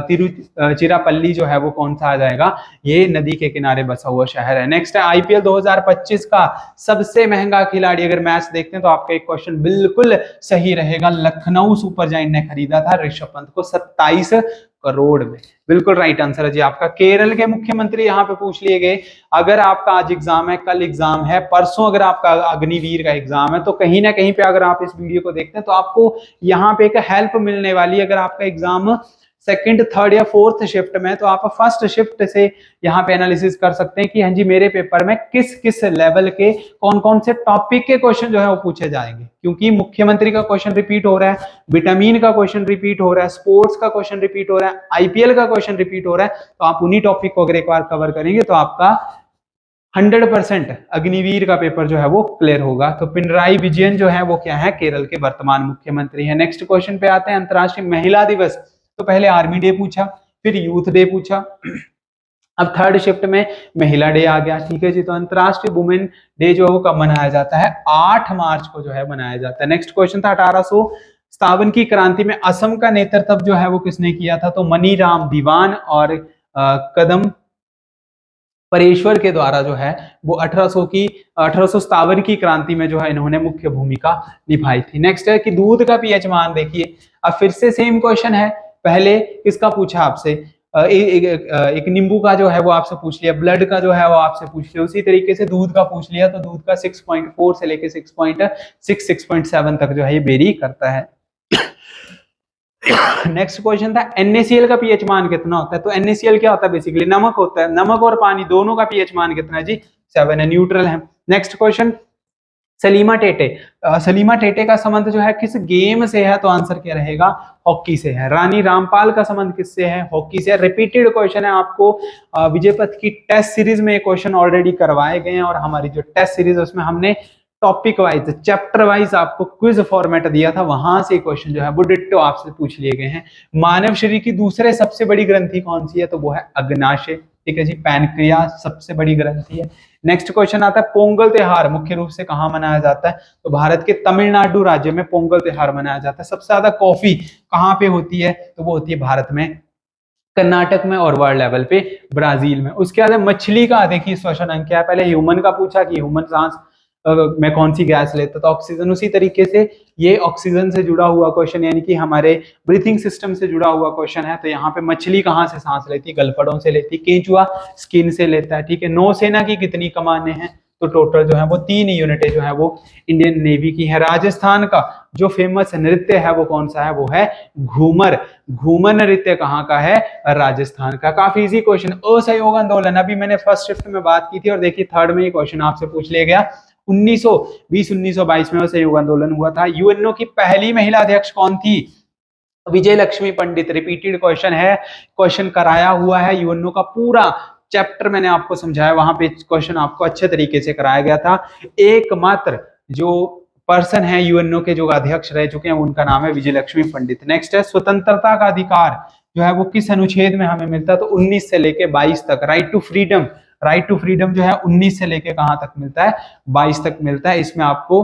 तिरुचिरापल्ली जो है वो कौन सा आ जाएगा, ये नदी के किनारे बसा हुआ शहर है। नेक्स्ट है आईपीएल 2025 का सबसे महंगा खिलाड़ी, अगर मैच देखते हैं तो आपका एक क्वेश्चन बिल्कुल सही रहेगा, लखनऊ सुपर जायंट ने खरीदा था ऋषभ पंत को 27 करोड़ में, बिल्कुल राइट आंसर है जी आपका। केरल के मुख्यमंत्री यहाँ पे पूछ लिए गए, अगर आपका आज एग्जाम है, कल एग्जाम है, परसों अगर आपका अग्निवीर का एग्जाम है, तो कहीं ना कहीं पे अगर आप इस वीडियो को देखते हैं तो आपको यहाँ पे एक हेल्प मिलने वाली है। अगर आपका एग्जाम सेकंड, थर्ड या फोर्थ शिफ्ट में, तो आप फर्स्ट शिफ्ट से यहाँ पे एनालिसिस कर सकते हैं कि हाँ जी मेरे पेपर में किस किस लेवल के कौन कौन से टॉपिक के क्वेश्चन जो है वो पूछे जाएंगे। क्योंकि मुख्यमंत्री का क्वेश्चन रिपीट हो रहा है, विटामिन का क्वेश्चन रिपीट हो रहा है, स्पोर्ट्स का क्वेश्चन रिपीट हो रहा है, आईपीएल का क्वेश्चन रिपीट हो रहा है, तो आप उन्हीं टॉपिक को अगर एक बार कवर करेंगे तो आपका 100% अग्निवीर का पेपर जो है वो क्लियर होगा। तो पिनराई विजयन जो है वो क्या है, केरल के वर्तमान मुख्यमंत्री है। नेक्स्ट क्वेश्चन पे आते हैं, अंतरराष्ट्रीय महिला दिवस। तो पहले आर्मी डे पूछा, फिर यूथ डे पूछा, अब थर्ड शिफ्ट में महिला डे आ गया। ठीक है जी, तो अंतरराष्ट्रीय वुमेन डे जो है वो कब मनाया जाता है, 8 मार्च को जो है मनाया जाता है। नेक्स्ट क्वेश्चन था 1857 की क्रांति में असम का नेतृत्व जो है वो किसने किया था, तो मनीराम दीवान और कदम परेश्वर के द्वारा जो है वो 1857 की क्रांति में जो है इन्होंने मुख्य भूमिका निभाई थी। नेक्स्ट है कि दूध का पीएच मान देखिए, अब फिर से सेम क्वेश्चन है, पहले किसका पूछा आपसे, एक नींबू का जो है वो आपसे पूछ लिया, ब्लड का जो है वो आपसे पूछ लिया, उसी तरीके से दूध का पूछ लिया, तो दूध का 6.4 से लेके 6.6 6.7 तक जो है ये वेरी करता है। नेक्स्ट क्वेश्चन था NaCl का पीएच मान कितना होता है, तो NaCl क्या होता है, बेसिकली नमक होता है, नमक और पानी दोनों का पीएच मान कितना है जी, 7 है, न्यूट्रल है। नेक्स्ट क्वेश्चन सलीमा टेटे, सलीमा टेटे का संबंध जो है किस गेम से है, तो आंसर क्या रहेगा, हॉकी से है। रानी रामपाल का संबंध किससे है, हॉकी से। रिपीटेड क्वेश्चन है, आपको विजय पथ की टेस्ट सीरीज में क्वेश्चन ऑलरेडी करवाए गए हैं, और हमारी जो टेस्ट सीरीज है उसमें हमने टॉपिक वाइज चैप्टर वाइज आपको क्विज फॉर्मेट दिया था, वहां से क्वेश्चन जो है वो डिट्टो आपसे पूछ लिए गए हैं। मानव शरीर की दूसरे सबसे बड़ी ग्रंथि कौन सी है, तो वो है अग्नाशय। ठीक है जी, पैनक्रियास सबसे बड़ी ग्रंथि है। नेक्स्ट क्वेश्चन आता है पोंगल त्योहार मुख्य रूप से कहाँ मनाया जाता है, तो भारत के तमिलनाडु राज्य में पोंगल त्योहार मनाया जाता है। सबसे ज्यादा कॉफी कहाँ पे होती है, तो वो होती है भारत में, कर्नाटक में, और वर्ल्ड लेवल पे ब्राजील में। उसके बाद मछली का देखिए श्वसन अंग क्या है, पहले ह्यूमन का पूछा कि ह्यूमन सांस में कौन सी गैस लेता, तो ऑक्सीजन। उसी तरीके से ये ऑक्सीजन से जुड़ा हुआ क्वेश्चन, यानी कि हमारे ब्रीथिंग सिस्टम से जुड़ा हुआ क्वेश्चन है। तो यहाँ पे मछली कहाँ से सांस लेती है, गलफड़ों से लेती है, केंचुआ स्किन से लेता है। ठीक है, नौसेना की कितनी कमानें हैं, तो टोटल जो है वो 3 यूनिटें जो है वो इंडियन नेवी की है। राजस्थान का जो फेमस नृत्य है वो कौन सा है, वो है घूमर। घूमर नृत्य कहाँ का है, राजस्थान का। काफी इजी क्वेश्चन। असहयोग आंदोलन, अभी मैंने फर्स्ट शिफ्ट में बात की थी, और देखिए थर्ड में ये क्वेश्चन आपसे पूछ लिया गया। 1920-1922 में असहयोग आंदोलन हुआ था। यूएनओ की पहली महिला अध्यक्ष कौन थी, विजय लक्ष्मी पंडित। रिपीटेड क्वेश्चन है, क्वेश्चन कराया हुआ है, यूएनओ का पूरा चैप्टर मैंने आपको समझाया, वहां पे क्वेश्चन आपको अच्छे तरीके से कराया गया था। एकमात्र जो पर्सन है यूएनओ के जो अध्यक्ष रह चुके हैं उनका नाम है विजय लक्ष्मी पंडित। नेक्स्ट है स्वतंत्रता का अधिकार जो है वो किस अनुच्छेद में हमें मिलता है, तो 19 से लेके 22 तक। Right to freedom, right to freedom जो है 19 से लेके कहां तक मिलता है, 22 तक मिलता है। इसमें आपको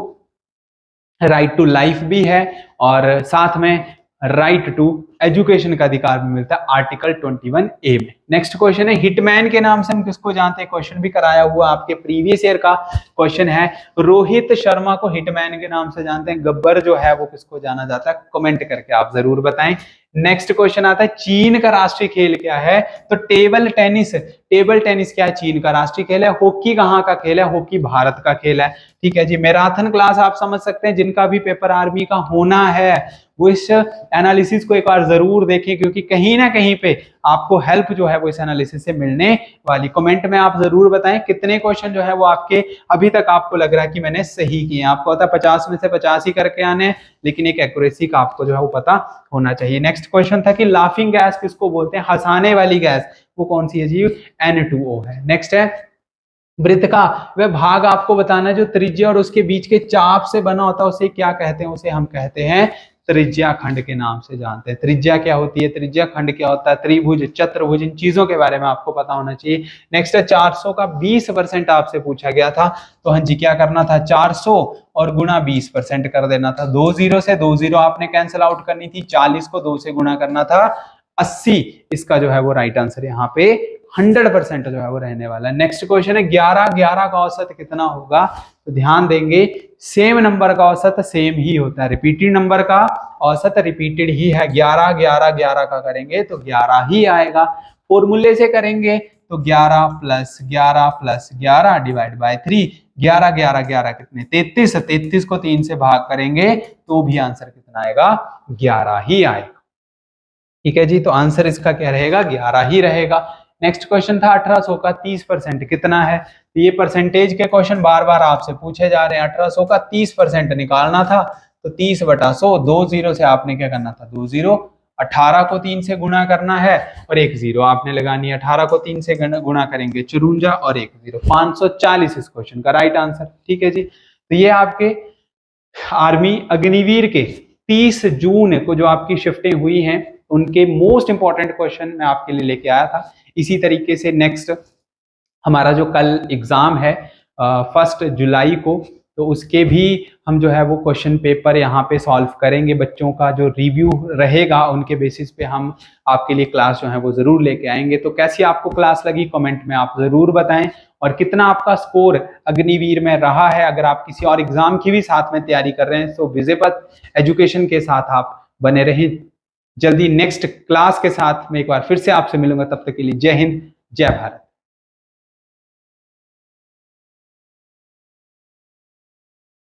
राइट टू लाइफ भी है, और साथ में राइट टू एजुकेशन का अधिकार भी मिलता है आर्टिकल 21A में। नेक्स्ट क्वेश्चन है हिटमैन के नाम से हम किसको जानते हैं, क्वेश्चन भी कराया हुआ आपके प्रीवियस ईयर का क्वेश्चन है। रोहित शर्मा को हिटमैन के नाम से जानते हैं। गब्बर जो है वो किसको जाना जाता है, कमेंट करके आप जरूर बताएं। नेक्स्ट क्वेश्चन आता है चीन का राष्ट्रीय खेल क्या है, तो टेबल टेनिस। टेबल टेनिस क्या है, चीन का राष्ट्रीय खेल है। हॉकी कहाँ का खेल है, हॉकी भारत का खेल है। ठीक है जी, मैराथन क्लास आप समझ सकते हैं, जिनका भी पेपर आर्मी का होना है वो इस एनालिसिस को एक बार जरूर देखें, क्योंकि कहीं ना कहीं पे आपको हेल्प जो है वो इस एनालिसिस से मिलने वाली। कमेंट में आप जरूर बताएं कितने क्वेश्चन जो है वो आपके अभी तक आपको लग रहा है कि मैंने सही किए। आपको पता 50 में से 50 ही करके आने हैं, लेकिन एक एक्यूरेसी का आपको जो है वो पता होना चाहिए। नेक्स्ट क्वेश्चन था कि लाफिंग गैस किसको बोलते हैं, हंसाने वाली गैस, वो कौन सी है जी, N2O है। नेक्स्ट है वृत्त का वह भाग आपको बताना है जो त्रिज्या और उसके बीच के चाप से बना होता है, उसे क्या कहते हैं, उसे हम कहते हैं त्रिज्या खंड के नाम से जानते हैं। त्रिज्या क्या होती है, त्रिज्या खंड क्या होता है, त्रिभुज, चतुर्भुज, इन चीजों के बारे में आपको पता होना चाहिए। नेक्स्ट है 400 का 20% आपसे पूछा गया था, तो हाँ जी क्या करना था, 400 और गुणा 20% कर देना था। 2 0 से 2 0 आपने कैंसिल आउट करनी थी, 40 को 2 से गुणा करना था, 80 इसका जो है वो राइट आंसर यहाँ पे 100% जो है वो रहने वाला है। नेक्स्ट क्वेश्चन है 11 का औसत कितना होगा, तो ध्यान देंगे सेम नंबर का औसत सेम ही होता है, रिपीटेड नंबर का औसत रिपीटेड ही है। 11 का करेंगे तो 11 ही आएगा। फॉर्मूले से करेंगे तो 11 + 11 डिवाइड बाय 3, 11 कितने 33, 33 को 3 से भाग करेंगे तो भी आंसर कितना आएगा, 11 ही आएगा। ठीक है जी, तो आंसर इसका क्या रहेगा, 11 ही रहेगा। नेक्स्ट क्वेश्चन था 1800 का 30% कितना है। तो ये परसेंटेज के क्वेश्चन बार बार आपसे पूछे जा रहे हैं। 1800 का 30% निकालना था तो 30/100, 2 जीरो से आपने क्या करना था, 2 जीरो। 18 को 3 से गुणा करना है और 1 जीरो आपने लगानी है। 18 को 3 से गुणा करेंगे 54 और 1 जीरो, 540 इस क्वेश्चन का राइट आंसर। ठीक है जी, तो ये आपके आर्मी अग्निवीर के 30 जून को जो आपकी शिफ्टिंग हुई हैं उनके मोस्ट इंपॉर्टेंट क्वेश्चन मैं आपके लिए लेके आया था। इसी तरीके से नेक्स्ट हमारा जो कल एग्जाम है 1 जुलाई को, तो उसके भी हम जो है वो क्वेश्चन पेपर यहाँ पे सॉल्व करेंगे। बच्चों का जो रिव्यू रहेगा उनके बेसिस पे हम आपके लिए क्लास जो है वो जरूर लेके आएंगे। तो कैसी आपको क्लास लगी कमेंट में आप जरूर बताएं, और कितना आपका स्कोर अग्निवीर में रहा है। अगर आप किसी और एग्जाम की भी साथ में तैयारी कर रहे हैं तो विजयपथ एजुकेशन के साथ आप बने रहें। जल्दी नेक्स्ट क्लास के साथ मैं एक बार फिर से आपसे मिलूंगा, तब तक के लिए जय हिंद, जय भारत।